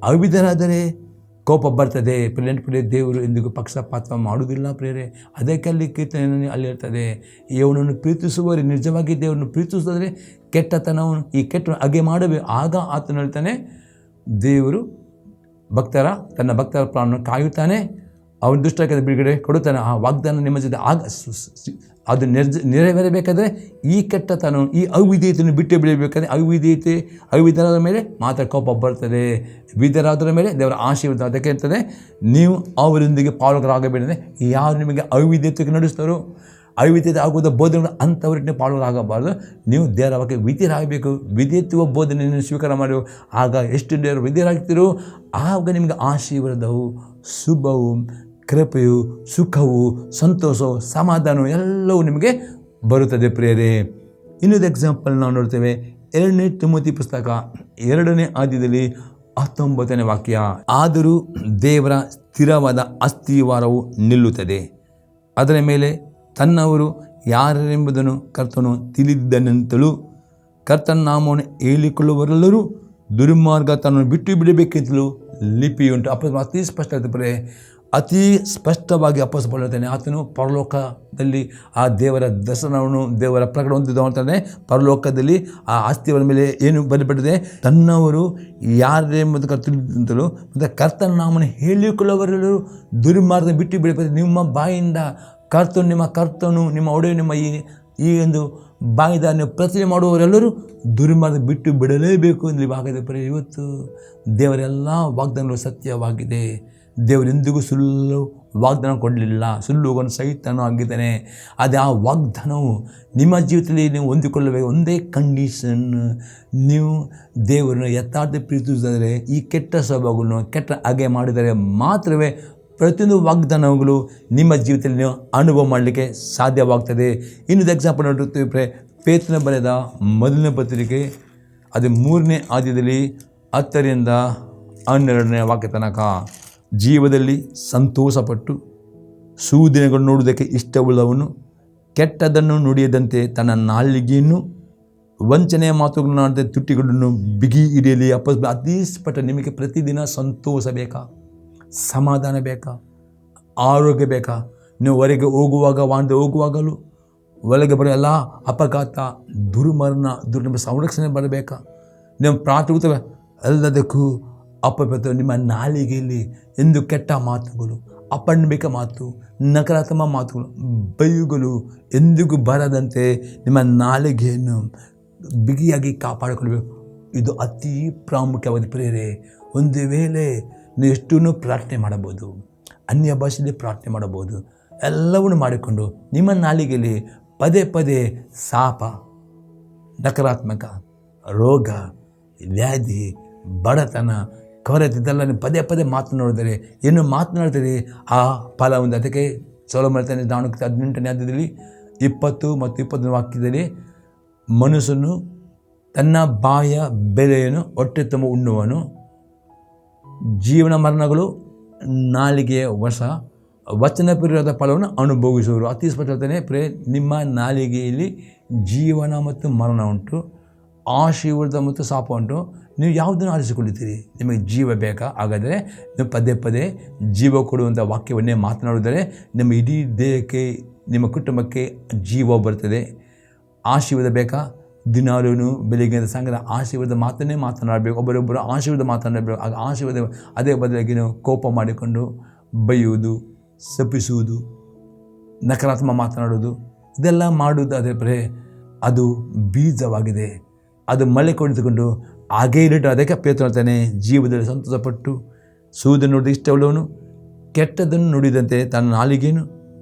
ಅವಿಧೇಯರಾದರೆ ಕೋಪ ಬರ್ತದೆ. ದೇವರು ಎಂದಿಗೂ ಪಕ್ಷಪಾತ ಮಾಡುವುದಿಲ್ಲ ಪ್ರೇರೆ. ಅದಕ್ಕೆ ಅಲ್ಲಿ ಕೀರ್ತನೆ ಅಲ್ಲಿ ಹೇಳ್ತದೆ ಇವನನ್ನು ಪ್ರೀತಿಸುವವರೆ ನಿಜವಾಗಿ ದೇವರನ್ನು ಪ್ರೀತಿಸಿದರೆ ಕೆಟ್ಟತನವನ್ನು ಈ ಕೆಟ್ಟ ಹಾಗೆ ಮಾಡಬೇಕು. ಆಗ ಆತನು ಹೇಳ್ತಾನೆ ದೇವರು ತನ್ನ ಭಕ್ತರ ಪ್ರಾಣವನ್ನು ಕಾಯುತ್ತಾನೆ. ಅವನು ದುಷ್ಟಕ್ಕೆ ಬಿಡುಗಡೆ ಕೊಡುತ್ತಾನೆ. ಆ ವಾಗ್ದಾನ ನಿಮ್ಮ ಜೊತೆ ಅದು ನೆರವೇರಬೇಕಾದ್ರೆ ಈ ಕೆಟ್ಟತನ, ಈ ಅವಿಧೇಯತೆಯನ್ನು ಬಿಟ್ಟು ಬಿಡಬೇಕಾದ್ರೆ ಅವಿಧೇಯರಾದ ಮೇಲೆ ಮಾತ್ರ ಕೋಪ ಬರ್ತದೆ. ವಿಧೇಯರಾದರ ಮೇಲೆ ದೇವರ ಆಶೀರ್ವಾದ. ಅದಕ್ಕೆ ಅಂತಂದರೆ ನೀವು ಅವರೊಂದಿಗೆ ಪಾಲುಗಾರಾಗಬೇಕಂದ್ರೆ ಯಾರು ನಿಮಗೆ ಅವಿಧೇಯತೆಗೆ ನಡೆಸ್ತಾರೋ, ಅವಿಧೇಯತೆ ಆಗುವುದ ಬೋಧನೆಗಳು ಅಂಥವ್ರನ್ನೇ ಪಾಲುಗಾರಾಗಬಾರ್ದು. ನೀವು ದೇವರ ಬಗ್ಗೆ ವಿಧೇಯರಾಗಬೇಕು. ವಿಧೇಯತ್ವ ಬೋಧನೆಯನ್ನು ಸ್ವೀಕಾರ ಮಾಡಿ ಆಗ ಎಷ್ಟು ದೇವರು ವಿಧೇಯರಾಗ್ತೀರೋ ಆಗ ನಿಮಗೆ ಆಶೀರ್ವಾದವು, ಶುಭವು, ಕೃಪೆಯು, ಸುಖವು, ಸಂತೋಷವು, ಸಮಾಧಾನವು ಎಲ್ಲವೂ ನಿಮಗೆ ಬರುತ್ತದೆ ಪ್ರಿಯರೇ. ಇನ್ನೊಂದು ಎಕ್ಸಾಂಪಲ್ ನಾವು ನೋಡ್ತೇವೆ. 2 ತಿಮೋತಿ ಪುಸ್ತಕ 2ನೇ ಅಧ್ಯಾಯದಲ್ಲಿ 19ನೇ ವಾಕ್ಯ. ಆದರೂ ದೇವರ ಸ್ಥಿರವಾದ ಅಸ್ತಿವಾರವು ನಿಲ್ಲುತ್ತದೆ, ಅದರ ಮೇಲೆ ತನ್ನವರು ಯಾರೆಂಬುದನ್ನು ಕರ್ತನು ತಿಳಿದಿದ್ದನೆಂತಲೂ ಕರ್ತನ ನಾಮವನ್ನು ಹೇಳಿಕೊಳ್ಳುವರೆಲ್ಲರೂ ದುರ್ಮಾರ್ಗ ತನ್ನನ್ನು ಬಿಟ್ಟು ಬಿಡಬೇಕೆಂತಲೂ ಲಿಪಿಯುಂಟು. ಅತಿ ಸ್ಪಷ್ಟತೆ, ಅತಿ ಸ್ಪಷ್ಟವಾಗಿ ಅಪ್ಪಸ್ಕೊಳ್ಳುತ್ತಾನೆ. ಆತನು ಪರಲೋಕದಲ್ಲಿ ಆ ದೇವರ ದರ್ಶನವನ್ನು, ದೇವರ ಪ್ರಕಟ ಹೊಂದಿದ್ದಾನೆ. ಪರಲೋಕದಲ್ಲಿ ಆ ಆಸ್ತಿಯವರ ಮೇಲೆ ಏನು ಬರೆಯಲ್ಪಟ್ಟಿದೆ, ತನ್ನವರು ಯಾರೆಂಬುದು ತಿಳಿದಂತಲೂ ಮತ್ತು ಕರ್ತನ ನಾಮವನ್ನು ಹೇಳಿಕೊಳ್ಳುವರೆಲ್ಲರೂ ದುರ್ಮಾರ್ಗ ಬಿಟ್ಟು ಬಿಡಬೇಕು. ನಿಮ್ಮ ಬಾಯಿಂದ ಕರ್ತನು ನಿಮ್ಮ ಒಡೆಯ ನಿಮ್ಮ ಈ ಒಂದು ಬಾಯಿದ ನೀವು ಪ್ರತಿಮೆ ಮಾಡುವವರೆಲ್ಲರೂ ದುರ್ಮಾರ್ಗ ಬಿಟ್ಟು ಬಿಡಲೇಬೇಕು ಎಂದು ಹಾಗಾದರೆ ಇವತ್ತು ದೇವರೆಲ್ಲ ವಾಗ್ದಾನಗಳು ಸತ್ಯವಾಗಿದೆ. ದೇವರೆಂದಿಗೂ ಸುಳ್ಳು ವಾಗ್ದಾನ ಕೊಡಲಿಲ್ಲ. ಸುಳ್ಳುಗಳನ್ನು ಸಹಿತನೂ ಆಗಿದ್ದಾನೆ. ಅದೇ ಆ ವಾಗ್ದಾನವು ನಿಮ್ಮ ಜೀವಿತದಲ್ಲಿ ನೀವು ಹೊಂದಿಕೊಳ್ಳಬೇಕು. ಒಂದೇ ಕಂಡೀಷನ್, ನೀವು ದೇವರನ್ನು ಯಥಾರ್ಥ ಪ್ರೀತಿಸಿದರೆ, ಈ ಕೆಟ್ಟ ಸ್ವಭಾವಗಳನ್ನು ಕೆಟ್ಟ ಹಾಗೆ ಮಾಡಿದರೆ ಮಾತ್ರವೇ ಪ್ರತಿಯೊಂದು ವಾಗ್ದಾನಗಳು ನಿಮ್ಮ ಜೀವಿತದಲ್ಲಿ ನೀವು ಅನುಭವ ಮಾಡಲಿಕ್ಕೆ ಸಾಧ್ಯವಾಗ್ತದೆ. ಇನ್ನೊಂದು ಎಕ್ಸಾಂಪಲ್ ನೋಡುತ್ತೇವೆ. ಪೇತ್ರನ ಬರೆದ ಮೊದಲನೇ ಪತ್ರಿಕೆ ಅದು 3ನೇ ಅಧ್ಯಾಯದಲ್ಲಿ 10ರಿಂದ 12ನೇ ವಾಕ್ಯ ತನಕ. ಜೀವದಲ್ಲಿ ಸಂತೋಷಪಟ್ಟು ಸುದಿನಗಳು ನೋಡುವುದಕ್ಕೆ ಇಷ್ಟವುಳ್ಳವನು ಕೆಟ್ಟದನ್ನು ನುಡಿಯದಂತೆ ತನ್ನ ನಾಲಿಗೆಯನ್ನು ವಂಚನೆಯ ಮಾತುಗಳನ್ನಾಡದೆ ತುಟಿಗಳನ್ನು ಬಿಗಿ ಹಿಡಿಯಲಿ. ಅತಿ ಸ್ಪಷ್ಟ. ನಿಮಗೆ ಪ್ರತಿದಿನ ಸಂತೋಷ ಬೇಕಾ? ಸಮಾಧಾನ ಬೇಕಾ? ಆರೋಗ್ಯ ಬೇಕಾ? ನೀವು ಹೊರಗೆ ಹೋಗುವಾಗ, ವಾಂಡೆ ಹೋಗುವಾಗಲೂ ಒಳಗೆ ಬರೋ ಎಲ್ಲ ಅಪಘಾತ, ದುರ್ಮರಣ, ನಿಮ್ಮ ಸಂರಕ್ಷಣೆ ಬರಬೇಕಾ? ನಿಮ್ಮ ಪ್ರಾರ್ಥನೆ ಎಲ್ಲದಕ್ಕೂ ಅಪಘಾತ. ನಿಮ್ಮ ನಾಲಿಗೆಯಲ್ಲಿ ಎಂದು ಕೆಟ್ಟ ಮಾತುಗಳು, ಅಪನಂಬಿಕೆ ಮಾತು, ನಕಾರಾತ್ಮಕ ಮಾತುಗಳು, ಬೈಯುಗಳು ಎಂದಿಗೂ ಬರದಂತೆ ನಿಮ್ಮ ನಾಲಿಗೆಯನ್ನು ಬಿಗಿಯಾಗಿ ಕಾಪಾಡಿಕೊಳ್ಬೇಕು. ಇದು ಅತಿ ಪ್ರಾಮುಖ್ಯವಾದ ಪ್ರೇರೆ. ಒಂದು ವೇಳೆ ನೀವು ಎಷ್ಟೂ ಪ್ರಾರ್ಥನೆ ಮಾಡಬಹುದು, ಅನ್ಯ ಭಾಷೆಯಲ್ಲಿ ಪ್ರಾರ್ಥನೆ ಮಾಡಬಹುದು, ಎಲ್ಲವನ್ನೂ ಮಾಡಿಕೊಂಡು ನಿಮ್ಮ ನಾಲಿಗೆಯಲ್ಲಿ ಪದೇ ಪದೇ ಶಾಪ, ನಕಾರಾತ್ಮಕ, ರೋಗ, ವ್ಯಾಧಿ, ಬಡತನ, ಕೊರತೆ ಇದೆಲ್ಲ ನೀವು ಪದೇ ಪದೇ ಮಾತನಾಡಿದರೆ, ಏನು ಮಾತನಾಡ್ತೀರಿ ಆ ಫಲ ಒಂದು. ಅದಕ್ಕೆ ಸೊಲೊಮೋನ ಹೇಳ್ತಾನೆ 18ನೇ ಅಧ್ಯಾಯದಲ್ಲಿ 20 ಮತ್ತು 21ನೇ ವಾಕ್ಯದಲ್ಲಿ, ಮನುಷ್ಯನು ತನ್ನ ಬಾಯ ಬೆಲೆಯನ್ನು ಹೊಟ್ಟೆ ತುಂಬ ಉಣ್ಣುವನು, ಜೀವನ ಮರಣಗಳು ನಾಲಿಗೆಯ ವಶ, ವಚನ ವಿರೋಧ ಫಲವನ್ನು ಅನುಭವಿಸುವರು. ಅತಿ ಸ್ಪಷ್ಟತೆ. ನಿಮ್ಮ ನಾಲಿಗೆಯಲ್ಲಿ ಜೀವನ ಮತ್ತು ಮರಣ ಉಂಟು, ಆಶೀರ್ವಾದ ಮತ್ತು ಶಾಪ ಉಂಟು. ನೀವು ಯಾವುದನ್ನು ಆರಿಸಿಕೊಳ್ಳುತ್ತೀರಿ? ನಿಮಗೆ ಜೀವ ಬೇಕಾ? ಹಾಗಾದರೆ ನೀವು ಪದೇ ಪದೇ ಜೀವ ಕೊಡುವಂಥ ವಾಕ್ಯವನ್ನೇ ಮಾತನಾಡಿದರೆ ನಿಮ್ಮ ಇಡೀ ದೇಹಕ್ಕೆ, ನಿಮ್ಮ ಕುಟುಂಬಕ್ಕೆ ಜೀವ ಬರ್ತದೆ. ಆಶೀರ್ವಾದ ಬೇಕಾ? ದಿನಾಲೂ ಬೆಳಿಗ್ಗೆ ಸಂಘದ ಆಶೀರ್ವಾದ ಮಾತನ್ನೇ ಮಾತನಾಡಬೇಕು. ಒಬ್ಬರೊಬ್ಬರು ಆಶೀರ್ವಾದ ಮಾತನಾಡಬೇಕು. ಆಗ ಆಶೀರ್ವಾದ. ಅದೇ ಬದಲಾಗಿ ನೀವು ಕೋಪ ಮಾಡಿಕೊಂಡು ಬೈಯುವುದು, ಶಪಿಸುವುದು, ನಕಾರಾತ್ಮಕ ಮಾತನಾಡುವುದು, ಇದೆಲ್ಲ ಮಾಡುವುದಾದರೆ ಅದು ಬೀಜವಾಗಿದೆ. ಅದು ಮಳೆ ಕೊಡಿದುಕೊಂಡು ಹಾಗೇ ಇಟ್ಟು. ಅದಕ್ಕೆ ಪೇತ್ರ ಹೇಳ್ತಾನೆ, ಜೀವದಲ್ಲಿ ಸಂತೋಷಪಟ್ಟು ಸೂದ ನುಡಿದ ಇಷ್ಟವುಳ್ಳವನು ಕೆಟ್ಟದನ್ನು ನುಡಿದಂತೆ ತನ್ನ ನಾಲಿಗೆಯನ್ನು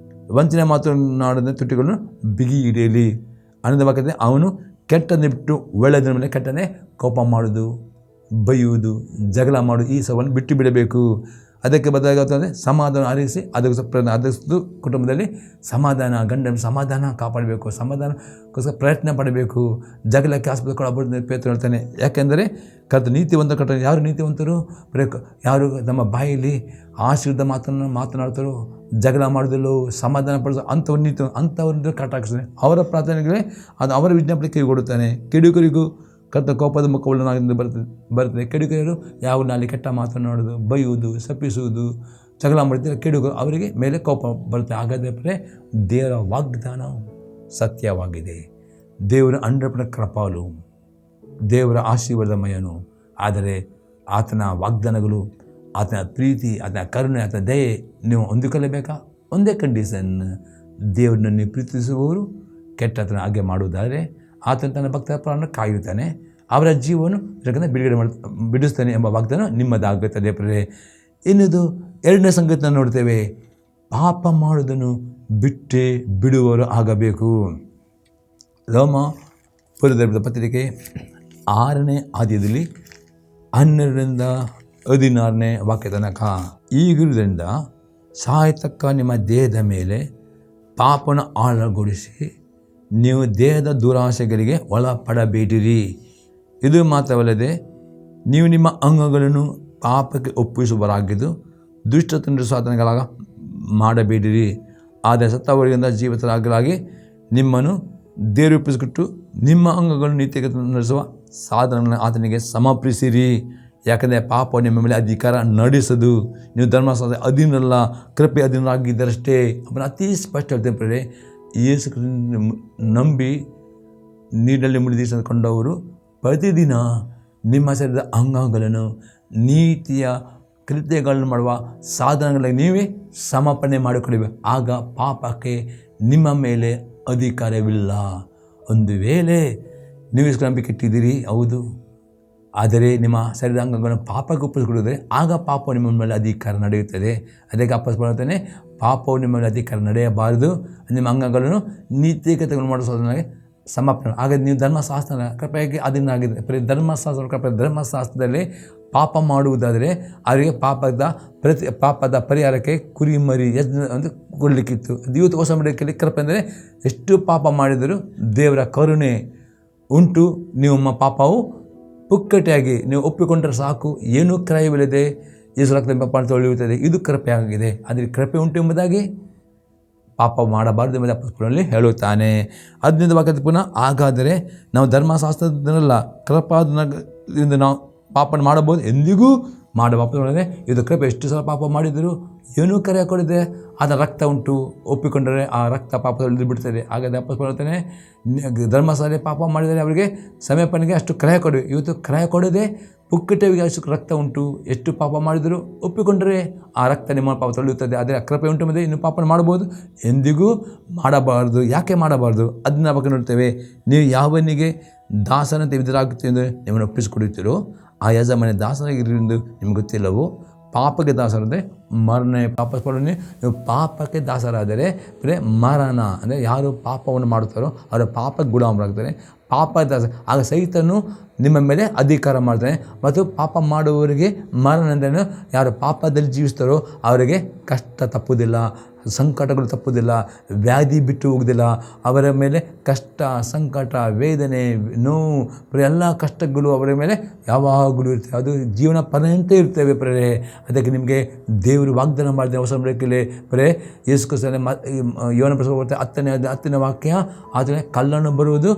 ವಂಚನೆ ಮಾತನಾಡದ ತುಟಿಗಳನ್ನು ಬಿಗಿ ಹಿಡಿಯಲಿ. ಆನಂದವಾಗ್ತದೆ. ಅವನು ಕೆಟ್ಟದನ್ನು ಬಿಟ್ಟು ಒಳ್ಳೆಯದರ ಮೇಲೆ ಕೆಟ್ಟನೇ ಕೋಪ ಮಾಡೋದು, ಬೈಯುವುದು, ಜಗಳ ಮಾಡೋದು, ಈ ಸವನ್ನು ಬಿಟ್ಟು ಬಿಡಬೇಕು. ಅದಕ್ಕೆ ಬದಲಾಗುತ್ತದೆ ಸಮಾಧಾನ ಆರಿಸಿ ಅದಕ್ಕೆ ಕುಟುಂಬದಲ್ಲಿ ಸಮಾಧಾನ, ಗಂಡನ ಸಮಾಧಾನ ಕಾಪಾಡಬೇಕು, ಸಮಾಧಾನಕ್ಕೋಸ್ಕರ ಪ್ರಯತ್ನ ಪಡಬೇಕು. ಜಗಳಕ್ಕೆ ಆಸ್ಪತ್ರೆ ಪೇತ್ರ ಹೇಳ್ತಾನೆ. ಯಾಕೆಂದರೆ ನೀತಿವಂತ ಯಾರು ನೀತಿವಂತರು? ಯಾರು ನಮ್ಮ ಬಾಯಲ್ಲಿ ಆಶೀರ್ವಾದ ಮಾತನಾಡ್ತಾರೋ, ಜಗಳ ಮಾಡೋದಿಲ್ಲೋ, ಸಮಾಧಾನ ಪಡಿಸೋ ಅಂಥವ್ರನ್ನ ಕಟಾಕಿಸ್ತಾನೆ. ಅವರ ಪ್ರಾರ್ಥನೆಗಳೇ ಅದು ಅವರ ವಿಜ್ಞಾಪನೆ ಕೈಗೊಡುತ್ತಾನೆ. ಕೆಡುಕರಿಗೂ ಕೋಪದ ಮುಖವುಳ್ಳನಾಗಿಂದ ಬರ್ತದೆ. ಕೆಡುಕರು ಯಾವ ನಾಲಿ ಕೆಟ್ಟ ಮಾತನಾಡೋದು, ಬೈಯುವುದು, ಶಪಿಸುವುದು, ಜಗಳ ಮಾಡಿದರೆ ಕೆಡುಕರು ಅವರಿಗೆ ಮೇಲೆ ಕೋಪ ಬರುತ್ತೆ. ಹಾಗಾದರೆ ದೇವರ ವಾಗ್ದಾನ ಸತ್ಯವಾಗಿದೆ. ದೇವರ 100% ಕೃಪಾಲು, ದೇವರ ಆಶೀರ್ವಾದಮಯನು. ಆದರೆ ಆತನ ವಾಗ್ದಾನಗಳು ಆತನ ಪ್ರೀತಿ, ಆತನ ಕರುಣೆ, ಆತನ ದಯೆ ನೀವು ಹೊಂದಿಕೊಳ್ಳಬೇಕಾ? ಒಂದೇ ಕಂಡೀಷನ್, ದೇವರನ್ನು ನೀವು ಪ್ರೀತಿಸುವವರು ಕೆಟ್ಟತನ ಹಾಗೆ ಮಾಡುವುದಾದರೆ ಆತನ ತನ್ನ ಭಕ್ತರ ಪ್ರಾಣ ಕಾಯುತ್ತಾನೆ, ಅವರ ಜೀವವನ್ನು ಬಿಡಿಸ್ತಾನೆ ಎಂಬ ವಾಗ್ದಾನ ನಿಮ್ಮದಾಗುತ್ತದೆ ಪ್ರಿಯರೇ. ಇನ್ನದು ಎರಡನೇ ಸಂಗತಿಯನ್ನು ನೋಡ್ತೇವೆ, ಪಾಪ ಮಾಡುವುದನ್ನು ಬಿಟ್ಟೇ ಬಿಡುವವರು ಆಗಬೇಕು. ರೋಮ ಪುರದ ಪತ್ರಿಕೆ 6ನೇ ಅಧ್ಯಾಯದಲ್ಲಿ 12ರಿಂದ 16ನೇ ವಾಕ್ಯ ತನಕ, ಈಗಿರುವುದರಿಂದ ಸಾಯತಕ್ಕ ನಿಮ್ಮ ದೇಹದ ಮೇಲೆ ಪಾಪನ ಆಳಗೊಳಿಸಿ ನೀವು ದೇಹದ ದುರಾಸೆಗಳಿಗೆ ಒಳಪಡಬೇಡಿರಿ. ಇದು ಮಾತ್ರವಲ್ಲದೆ ನೀವು ನಿಮ್ಮ ಅಂಗಗಳನ್ನು ಪಾಪಕ್ಕೆ ಒಪ್ಪಿಸುವರಾಗಿದ್ದು ದುಷ್ಟತನ ಸಾಧನೆಗಳಾಗ ಮಾಡಬೇಡಿರಿ. ಆದರೆ ಸತ್ತವರಿಂದ ಜೀವಿತರಾಗಲಾಗಿ ನಿಮ್ಮನ್ನು ದೇವರೊಪ್ಪಿಸಿಕೊಟ್ಟು ನಿಮ್ಮ ಅಂಗಗಳನ್ನು ನೀತಿಗೆ ನಡೆಸುವ ಸಾಧನಗಳನ್ನು ಆತನಿಗೆ ಸಮರ್ಪಿಸಿರಿ. ಯಾಕಂದರೆ ಪಾಪ ನಿಮ್ಮ ಮೇಲೆ ಅಧಿಕಾರ ನಡೆಸದು, ನೀವು ಧರ್ಮಶಾಸ್ತ್ರದ ಅಧೀನರಲ್ಲ, ಕೃಪೆ ಅಧೀನರಾಗಿದ್ದರಷ್ಟೇ. ಅವನು ಅತಿ ಸ್ಪಷ್ಟ ಹೇಳ್ತೇನೆ, ಯೇಸು ನಂಬಿ ನೀರಿನಲ್ಲಿ ಮುಳುಗಿಸಿಕೊಂಡವರು ಪ್ರತಿದಿನ ನಿಮ್ಮ ಶರೀರದ ಅಂಗಗಳನ್ನು ನೀತಿಯ ಕೃತ್ಯಗಳನ್ನು ಮಾಡುವ ಸಾಧನಗಳಿಗೆ ನೀವೇ ಸಮರ್ಪಣೆ ಮಾಡಿಕೊಳ್ಳಬೇಕು. ಆಗ ಪಾಪಕ್ಕೆ ನಿಮ್ಮ ಮೇಲೆ ಅಧಿಕಾರವಿಲ್ಲ. ಒಂದು ವೇಳೆ ನೀವು ನಂಬಿಕೆ ಇಟ್ಟಿದ್ದೀರಿ, ಹೌದು, ಆದರೆ ನಿಮ್ಮ ಶರೀರದ ಅಂಗಗಳನ್ನು ಪಾಪಕ್ಕೆ ಒಪ್ಪಿಸಿಕೊಡಿದರೆ ಆಗ ಪಾಪ ನಿಮ್ಮ ಮೇಲೆ ಅಧಿಕಾರ ನಡೆಯುತ್ತದೆ. ಅದಕ್ಕೆ ಅಪ್ಪಸ್ತಾನೆ, ಪಾಪವು ನಿಮ್ಮ ಮೇಲೆ ಅಧಿಕಾರ ನಡೆಯಬಾರದು, ನಿಮ್ಮ ಅಂಗಗಳನ್ನು ನೀತಿಕತೆಗಳು ಮಾಡುವ ಸಾಧನೆಗೆ ಸಮರ್ಪಣೆ. ಹಾಗಾದರೆ ನೀವು ಧರ್ಮಶಾಸ್ತ್ರ ಕೃಪೆಗೆ ಅಧೀನಾಗಿದೆ. ಧರ್ಮಶಾಸ್ತ್ರದಲ್ಲಿ ಪಾಪ ಮಾಡುವುದಾದರೆ ಅವರಿಗೆ ಪಾಪದ ಪರಿಹಾರಕ್ಕೆ ಕುರಿಮರಿ ಒಂದು ಕೊಡಲಿಕ್ಕಿತ್ತು. ಅದು ಇವತ್ತು ಹೊಸ ಮಡಿಕೆಯಲ್ಲಿ ಕೃಪೆ ಅಂದರೆ ಎಷ್ಟು ಪಾಪ ಮಾಡಿದರೂ ದೇವರ ಕರುಣೆ ಉಂಟು. ನಿಮ್ಮ ಪಾಪವು ಪುಕ್ಕಟೆಯಾಗಿ ನೀವು ಒಪ್ಪಿಕೊಂಡ್ರೆ ಸಾಕು, ಏನೂ ಕ್ರಯವಿಲ್ಲದೆ ಯೇಸು ರಕ್ತದ ಪಾಪ ತೊಳೆಯುತ್ತದೆ. ಇದು ಕೃಪೆ ಆಗಿದೆ. ಆದರೆ ಕೃಪೆ ಉಂಟು ಎಂಬುದಾಗಿ ಪಾಪ ಮಾಡಬಾರ್ದು ಎಂಬುದು ಅಪೊಸ್ತಲನಲ್ಲಿ ಹೇಳುತ್ತಾನೆ. 15ನೇ ವಾಕ್ಯದ ಪುನಃ, ಹಾಗಾದರೆ ನಾವು ಧರ್ಮಶಾಸ್ತ್ರದಲ್ಲ ಕೃಪಾದಿಂದ ನಾವು ಪಾಪ ಮಾಡಬಹುದು, ಎಂದಿಗೂ ಮಾಡಬಾರದು. ಇದು ಕೃಪೆ, ಎಷ್ಟು ಸಲ ಪಾಪ ಮಾಡಿದರೂ ಏನೂ ಕರೆ ಕೊಡದೆ ಅದರ ರಕ್ತ ಉಂಟು, ಒಪ್ಪಿಕೊಂಡರೆ ಆ ರಕ್ತ ಪಾಪ ತೊಳೆದು ಬಿಡ್ತದೆ. ಹಾಗಾದರೆ ಅಪೊಸ್ತಲನೇ ಧರ್ಮಶಾಲೆ ಪಾಪ ಮಾಡಿದರೆ ಅವರಿಗೆ ಸಮರ್ಪಣೆಗೆ ಅಷ್ಟು ಕ್ರಯ ಕೊಡಿ. ಇವತ್ತು ಕ್ರಯ ಕೊಡದೆ ಪುಕ್ಕಟೆಗೆ ಅಷ್ಟು ರಕ್ತ ಉಂಟು, ಎಷ್ಟು ಪಾಪ ಮಾಡಿದರೂ ಒಪ್ಪಿಕೊಂಡರೆ ಆ ರಕ್ತ ನಿಮ್ಮ ಪಾಪ ತೊಳೆಯುತ್ತದೆ. ಆದರೆ ಆ ಕೃಪೆ ಉಂಟು ಮೇಲೆ ಇನ್ನು ಪಾಪ ಮಾಡ್ಬೋದು, ಎಂದಿಗೂ ಮಾಡಬಾರ್ದು. ಯಾಕೆ ಮಾಡಬಾರ್ದು? ಅದನ್ನ ಬಗ್ಗೆ ನೋಡ್ತೇವೆ. ನೀವು ಯಾವನಿಗೆ ದಾಸನಂತೆ ಎದುರಾಗುತ್ತೆ ಎಂದು ನಿಮ್ಮನ್ನು ಒಪ್ಪಿಸಿಕೊಡುತ್ತೀರೋ ಆ ಯಜಮಾನ ದಾಸನಾಗಿರುವುದು ನಿಮ್ಗೆ ಗೊತ್ತಿಲ್ಲವೋ? ಪಾಪಕ್ಕೆ ದಾಸರಾದರೆ ಮರಣ. ನೀವು ಪಾಪಕ್ಕೆ ದಾಸರಾದರೆ ಮರಣ ಅಂದರೆ ಯಾರು ಪಾಪವನ್ನು ಮಾಡುತ್ತಾರೋ ಅವರ ಪಾಪಕ್ಕೆ ಗುಲಾಮರಾಗ್ತಾರೆ. ಪಾಪ ದಾಸ, ಆಗ ಸೈತನು ನಿಮ್ಮ ಮೇಲೆ ಅಧಿಕಾರ ಮಾಡ್ತಾನೆ. ಮತ್ತು ಪಾಪ ಮಾಡುವವರಿಗೆ ಮರಣ ಅಂದರೆ ಯಾರು ಪಾಪದಲ್ಲಿ ಜೀವಿಸ್ತಾರೋ ಅವರಿಗೆ ಕಷ್ಟ ತಪ್ಪುವುದಿಲ್ಲ, ಸಂಕಟಗಳು ತಪ್ಪುವುದಿಲ್ಲ, ವ್ಯಾಧಿ ಬಿಟ್ಟು ಹೋಗುವುದಿಲ್ಲ. ಅವರ ಮೇಲೆ ಕಷ್ಟ, ಸಂಕಟ, ವೇದನೆ, ನೋವು, ಎಲ್ಲ ಕಷ್ಟಗಳು ಅವರ ಮೇಲೆ ಯಾವಾಗಲೂ ಇರ್ತವೆ. ಅದು ಜೀವನ ಪರ್ಯಂತ ಇರ್ತೇವೆ ಪ್ರೇರೆ. ಅದಕ್ಕೆ ನಿಮಗೆ ದೇವರು ವಾಗ್ದಾನ ಮಾಡಿದ ಹೊಸ ಮಡಿಕೆಯಲ್ಲಿ ಯೇಸು ಕ್ರಿಸ್ತನ ಯೋನ ಪ್ರಸಂಗ 10ನೇ ವಾಕ್ಯ, ಆದರೆ ಕಳ್ಳನು ಬರುವುದು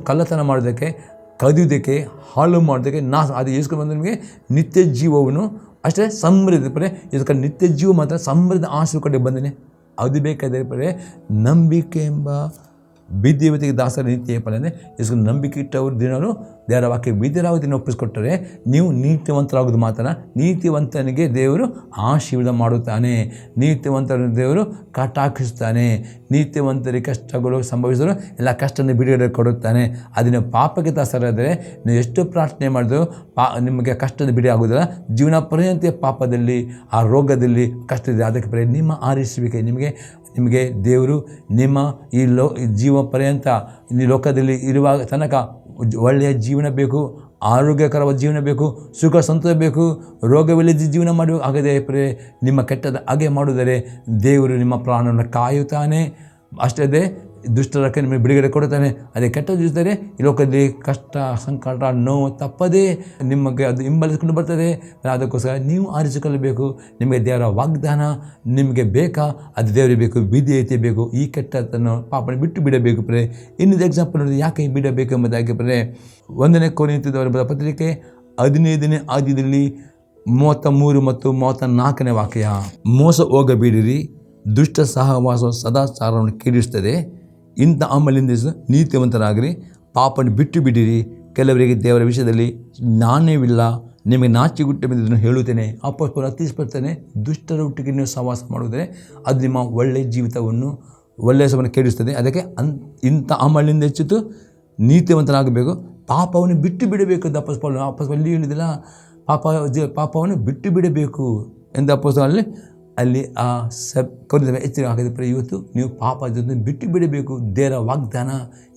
ಕಳ್ಳತನ ಮಾಡೋದಕ್ಕೆ, ಕದಿಯೋದಕ್ಕೆ, ಹಾಳು ಮಾಡೋದಕ್ಕೆ, ಅದು ಯೇಸು ಬಂದು ನಿಮಗೆ ನಿತ್ಯ ಜೀವವನ್ನು ಅಷ್ಟೇ ಸಮೃದ್ಧಿ ಇದಕ್ಕೆ ನಿತ್ಯ ಜೀವ ಮಾತ್ರ ಸಮೃದ್ಧ ಆಶೆ ಕಡೆ ಬಂದನೆ. ಅದು ಬೇಕಾದರೆ ನಂಬಿಕೆ ಎಂಬ ವಿದ್ಯಾವತಿಗೆ ದಾಸರ ನೀತಿಯ ಫಲ ಅಂದರೆ ಇದಕ್ಕೆ ನಂಬಿಕೆ ಇಟ್ಟವರು ದಿನಗಳು ದೇವರ ವಾಕ್ಯ ವಿದ್ಯಾರಾವತಿಯನ್ನು ಒಪ್ಪಿಸಿಕೊಟ್ಟರೆ ನೀವು ನೀತಿವಂತರಾಗೋದು ಮಾತ್ರ. ನೀತಿವಂತನಿಗೆ ದೇವರು ಆಶೀರ್ವಾದ ಮಾಡುತ್ತಾನೆ, ನೀತಿವಂತರನ್ನು ದೇವರು ಕಟಾಕ್ಷಿಸ್ತಾನೆ, ನೀತಿವಂತರಿಗೆ ಕಷ್ಟಗಳು ಸಂಭವಿಸಲು ಎಲ್ಲ ಕಷ್ಟವನ್ನು ಬಿಡುಗಡೆ ಕೊಡುತ್ತಾನೆ. ಅದನ್ನು ಪಾಪಕ್ಕೆ ದಾಸರಾದರೆ ನೀವು ಎಷ್ಟು ಪ್ರಾರ್ಥನೆ ಮಾಡಿದ್ರು ನಿಮಗೆ ಕಷ್ಟದ ಬಿಡಿ ಆಗೋದಿಲ್ಲ. ಜೀವನ ಪರ್ಯಂತ ಪಾಪದಲ್ಲಿ, ಆ ರೋಗದಲ್ಲಿ ಕಷ್ಟ ಇದೆ. ಅದಕ್ಕೆ ನಿಮ್ಮ ಆರಿಸುವಿಕೆ ನಿಮಗೆ ದೇವರು ನಿಮ್ಮ ಈ ಜೀವ ಪರ್ಯಂತ ಈ ಲೋಕದಲ್ಲಿ ಇರುವಾಗ ತನಕ ಒಳ್ಳೆಯ ಜೀವನ ಬೇಕು, ಆರೋಗ್ಯಕರವಾದ ಜೀವನ ಬೇಕು, ಸುಖ ಸಂತೋಷ ಬೇಕು, ರೋಗವಿಲ್ಲದ ಜೀವನ ಮಾಡಬೇಕು. ಹಾಗಾದರೆ ನಿಮ್ಮ ಕೆಟ್ಟದ ಹಾಗೆ ಮಾಡುವುದರೆ ದೇವರು ನಿಮ್ಮ ಪ್ರಾಣವನ್ನು ಕಾಯುತ್ತಾನೆ. ಅಷ್ಟೇ ದುಷ್ಟರಕ್ಕೆ ನಿಮಗೆ ಬಿಡುಗಡೆ ಕೊಡುತ್ತಾನೆ. ಅದೇ ಕೆಟ್ಟದ್ದು ಇದ್ದರೆ ಈ ಲೋಕದಲ್ಲಿ ಕಷ್ಟ, ಸಂಕಟ, ನೋವು ತಪ್ಪದೇ ನಿಮಗೆ ಅದು ಹಿಂಬಾಲಿಸಿಕೊಂಡು ಬರ್ತದೆ. ಅದಕ್ಕೋಸ್ಕರ ನೀವು ಆರಿಸಿಕೊಳ್ಳಬೇಕು. ನಿಮಗೆ ದೇವರ ವಾಗ್ದಾನ ನಿಮಗೆ ಬೇಕಾ? ಅದು ದೇವರಿಗೆ ಬೇಕು, ವಿಧೇಯತೆ ಬೇಕು. ಈ ಕೆಟ್ಟದನ್ನು ಪಾಪನ ಬಿಟ್ಟು ಬಿಡಬೇಕು ಪ್ರೇ. ಇನ್ನೊಂದು ಎಕ್ಸಾಂಪಲ್ ನೋಡಿ, ಯಾಕೆ ಬಿಡಬೇಕು ಎಂಬುದಾಗಿ ಪ್ರೇ 1ನೇ ಕೊರಿಂಥದವರ ಪತ್ರಿಕೆ 15ನೇ ಅಧ್ಯಾಯದಲ್ಲಿ 33 ಮತ್ತು 34ನೇ ವಾಕ್ಯ, ಮೋಸ ಹೋಗಬೇಡಿರಿ, ದುಷ್ಟ ಸಹವಾಸ ಸದಾಚಾರವನ್ನು ಕೆಡಿಸುತ್ತದೆ. ಇಂಥ ಅಮಲಿಂದ ನೀತಿವಂತರಾಗಿರಿ, ಪಾಪವನ್ನು ಬಿಟ್ಟು ಬಿಡಿರಿ. ಕೆಲವರಿಗೆ ದೇವರ ವಿಷಯದಲ್ಲಿ ಜ್ಞಾನವಿಲ್ಲ, ನಿಮಗೆ ನಾಚಿಗುಟ್ಟೆ ಬಂದಿದ್ದನ್ನು ಹೇಳುತ್ತೇನೆ. ಅಪೊಸ್ತಲನು ಅತಿ ಸ್ಪಷ್ಟನೆ, ದುಷ್ಟರ ಒಟ್ಟಿಗೆ ನೀವು ಸಹವಾಸ ಮಾಡುವುದರೆ ಅದು ನಿಮ್ಮ ಒಳ್ಳೆಯ ಜೀವಿತವನ್ನು ಒಳ್ಳೆಯ ಸಮಯನ್ನು ಕೆಡಿಸ್ತದೆ. ಅದಕ್ಕೆ ಇಂಥ ಅಮಲಿಂದ ಹೆಚ್ಚಿತು ನೀತಿವಂತನಾಗಬೇಕು, ಪಾಪವನ್ನು ಬಿಟ್ಟು ಬಿಡಬೇಕು ಅಂತ ಅಪೊಸ್ತಲನು ಅಲ್ಲಿ ಹೇಳಿದಿಲ್ಲ. ಪಾಪವನ್ನು ಬಿಟ್ಟು ಬಿಡಬೇಕು ಎಂದು ಅಪೊಸ್ತಲನಲ್ಲಿ ಅಲ್ಲಿ ಆ ಕರೆದ ಎಚ್ಚರಿಕೆ ಹಾಕಿದ. ಇವತ್ತು ನೀವು ಪಾಪ ಜೊತೆ ಬಿಟ್ಟು ಬಿಡಬೇಕು. ದೇವರ ವಾಗ್ದಾನ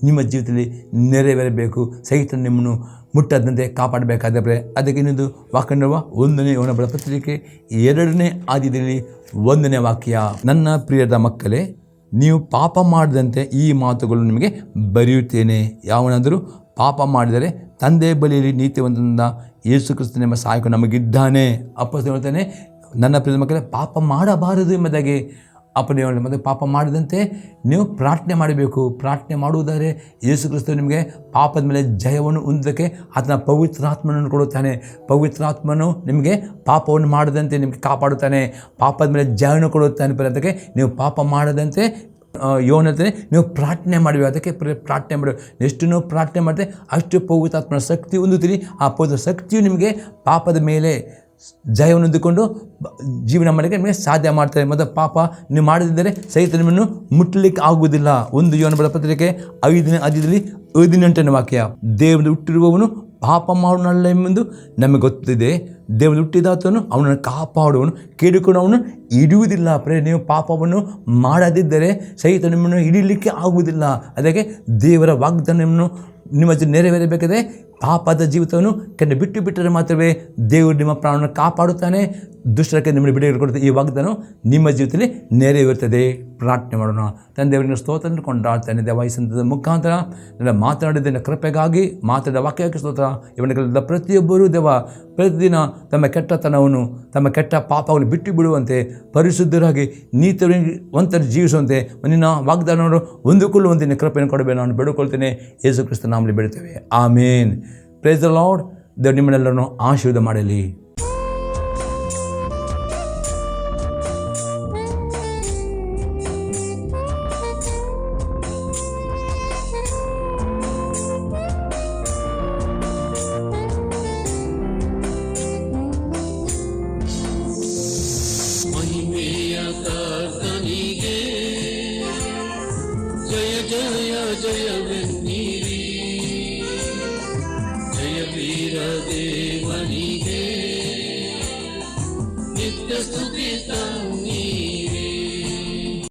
ನಿಮ್ಮ ಜೀವಿತದಲ್ಲಿ ನೆರವೇರಬೇಕು. ಸಹಿತ ನಿಮ್ಮನ್ನು ಮುಟ್ಟದಂತೆ ಕಾಪಾಡಬೇಕಾದರೆ ಅದಕ್ಕೆ ಇನ್ನೊಂದು ವಾಕ್ಯ 1ನೇ ಯೋಹನ ಪತ್ರಿಕೆ 2ನೇ ಅಧ್ಯಾಯದಲ್ಲಿ 1ನೇ ವಾಕ್ಯ, ನನ್ನ ಪ್ರಿಯದ ಮಕ್ಕಳೇ, ನೀವು ಪಾಪ ಮಾಡದಂತೆ ಈ ಮಾತುಗಳು ನಿಮಗೆ ಬರೆಯುತ್ತೇನೆ. ಯಾವನಾದರೂ ಪಾಪ ಮಾಡಿದರೆ ತಂದೆ ಬಳಿಯಲ್ಲಿ ನೀತಿವಂತನಿಂದ ಯೇಸು ಕ್ರಿಸ್ತನೆಂಬ ಸಹಾಯಕ ನಮಗಿದ್ದಾನೆ. ಅಪೊಸ್ತಲನು ಹೇಳ್ತಾನೆ, ನನ್ನ ಪ್ರಿಯ ಮಕ್ಕಳೇ, ಪಾಪ ಮಾಡಬಾರದು ಎಂಬುದಾಗಿ ಅಪ್ಪನೇ ಮತ್ತು ಪಾಪ ಮಾಡಿದಂತೆ ನೀವು ಪ್ರಾರ್ಥನೆ ಮಾಡಬೇಕು. ಪ್ರಾರ್ಥನೆ ಮಾಡುವುದಾದರೆ ಯೇಸು ಕ್ರಿಸ್ತ ನಿಮಗೆ ಪಾಪದ ಮೇಲೆ ಜಯವನ್ನು ಹೊಂದೋದಕ್ಕೆ ಆತನ ಪವಿತ್ರಾತ್ಮನನ್ನು ಕೊಡುತ್ತಾನೆ. ಪವಿತ್ರಾತ್ಮನು ನಿಮಗೆ ಪಾಪವನ್ನು ಮಾಡದಂತೆ ನಿಮಗೆ ಕಾಪಾಡುತ್ತಾನೆ. ಪಾಪದ ಮೇಲೆ ಜಯವನ್ನು ಕೊಡುತ್ತಾನೆ. ಅದಕ್ಕೆ ನೀವು ಪಾಪ ಮಾಡದಂತೆ ಯೋನಂತೆ ನೀವು ಪ್ರಾರ್ಥನೆ ಮಾಡಬೇಕು. ಅದಕ್ಕೆ ಪ್ರಾರ್ಥನೆ ಮಾಡಬೇಕು. ಎಷ್ಟು ನೀವು ಪ್ರಾರ್ಥನೆ ಮಾಡಿದ್ರೆ ಅಷ್ಟು ಪವಿತ್ರಾತ್ಮನ ಶಕ್ತಿ ಹೊಂದುತ್ತೀರಿ. ಆ ಪವಿತ್ರ ಶಕ್ತಿಯು ನಿಮಗೆ ಪಾಪದ ಮೇಲೆ ಜಯವನ್ನು ಹೊಂದಿಕೊಂಡು ಜೀವನ ಮಾಡಲಿಕ್ಕೆ ನಿಮಗೆ ಸಾಧ್ಯ ಮಾಡ್ತಾರೆ. ಮತ್ತು ಪಾಪ ನೀವು ಮಾಡದಿದ್ದರೆ ಸಹಿತ ನಿಮ್ಮನ್ನು ಮುಟ್ಟಲಿಕ್ಕೆ ಆಗುವುದಿಲ್ಲ. 1 ಯೋಹನ ಪತ್ರಿಕೆ 5ನೇ ಅಧ್ಯಾಯದಲ್ಲಿ 18ನೇ ವಾಕ್ಯ, ದೇವರು ಹುಟ್ಟಿರುವವನು ಪಾಪ ಮಾಡೋನಲ್ಲ ಎಂಬುದು ನಮಗೆ ಗೊತ್ತಿದೆ. ದೇವರು ಹುಟ್ಟಿದಾತನು ಅವನನ್ನು ಕಾಪಾಡುವನು, ಕೇಳಿಕೊಂಡು ಅವನು ಹಿಡಿಯುವುದಿಲ್ಲ. ನೀವು ಪಾಪವನ್ನು ಮಾಡದಿದ್ದರೆ ಸಹಿತ ನಿಮ್ಮನ್ನು ಹಿಡಿಯಲಿಕ್ಕೆ ಆಗುವುದಿಲ್ಲ. ಅದಕ್ಕೆ ದೇವರ ವಾಗ್ದಾನವನ್ನು ನಿಮ್ಮ ನೆರವೇರಬೇಕಾದರೆ ಪಾಪದ ಜೀವಿತವನ್ನು ಬಿಟ್ಟು ಬಿಟ್ಟರೆ ಮಾತ್ರವೇ ದೇವರು ನಿಮ್ಮ ಪ್ರಾಣವನ್ನು ಕಾಪಾಡುತ್ತಾನೆ. ದುಷ್ಟಕ್ಕೆ ನಿಮ್ಮನ್ನು ಬಿಡುಗಡೆ ಕೊಡುತ್ತೆ. ಈ ವಾಗ್ದಾನ ನಿಮ್ಮ ಜೀವಿತದಲ್ಲಿ ನೆರವೇರುತ್ತದೆ. ಪ್ರಾರ್ಥನೆ ಮಾಡೋಣ. ತಂದೆಯವರನ್ನು ಸ್ತೋತ್ರ ಕೊಂಡಾಡ್ತಾನೆ. ದೇವ ಈ ಸಂತದ ಮುಖಾಂತರ ನನ್ನ ಮಾತನಾಡಿದ ಕೃಪೆಗಾಗಿ ಮಾತಾಡಿದ ವಾಕ್ಯಕ್ಕೆ ಸ್ತೋತ್ರ. ಇವನಿಗೆಲ್ಲ ಪ್ರತಿಯೊಬ್ಬರೂ ದೇವ ಪ್ರತಿದಿನ ತಮ್ಮ ಕೆಟ್ಟತನವನ್ನು ತಮ್ಮ ಕೆಟ್ಟ ಪಾಪವನ್ನು ಬಿಟ್ಟು ಬಿಡುವಂತೆ, ಪರಿಶುದ್ಧರಾಗಿ ನೀತಿವಂತರು ಜೀವಿಸುವಂತೆ ನಿನ್ನ ವಾಗ್ದಾನವನ್ನು ಹೊಂದಿಕೊಳ್ಳುವಂತೆ ನಿನ್ನ ಕೃಪೆಯನ್ನು ಕೊಡಬೇಕು ನಾನು ಬೇಡಿಕೊಳ್ತೇನೆ. ಯೇಸು ಕ್ರಿಸ್ತನ ನಾಮದಲ್ಲಿ ಬೇಡುತ್ತೇವೆ. ಆಮೇನ್. Praise the Lord. ದೇವರು ನಿಮ್ಮನ್ನೆಲ್ಲರನ್ನು ಆಶೀರ್ವಾದ ಮಾಡಲಿ.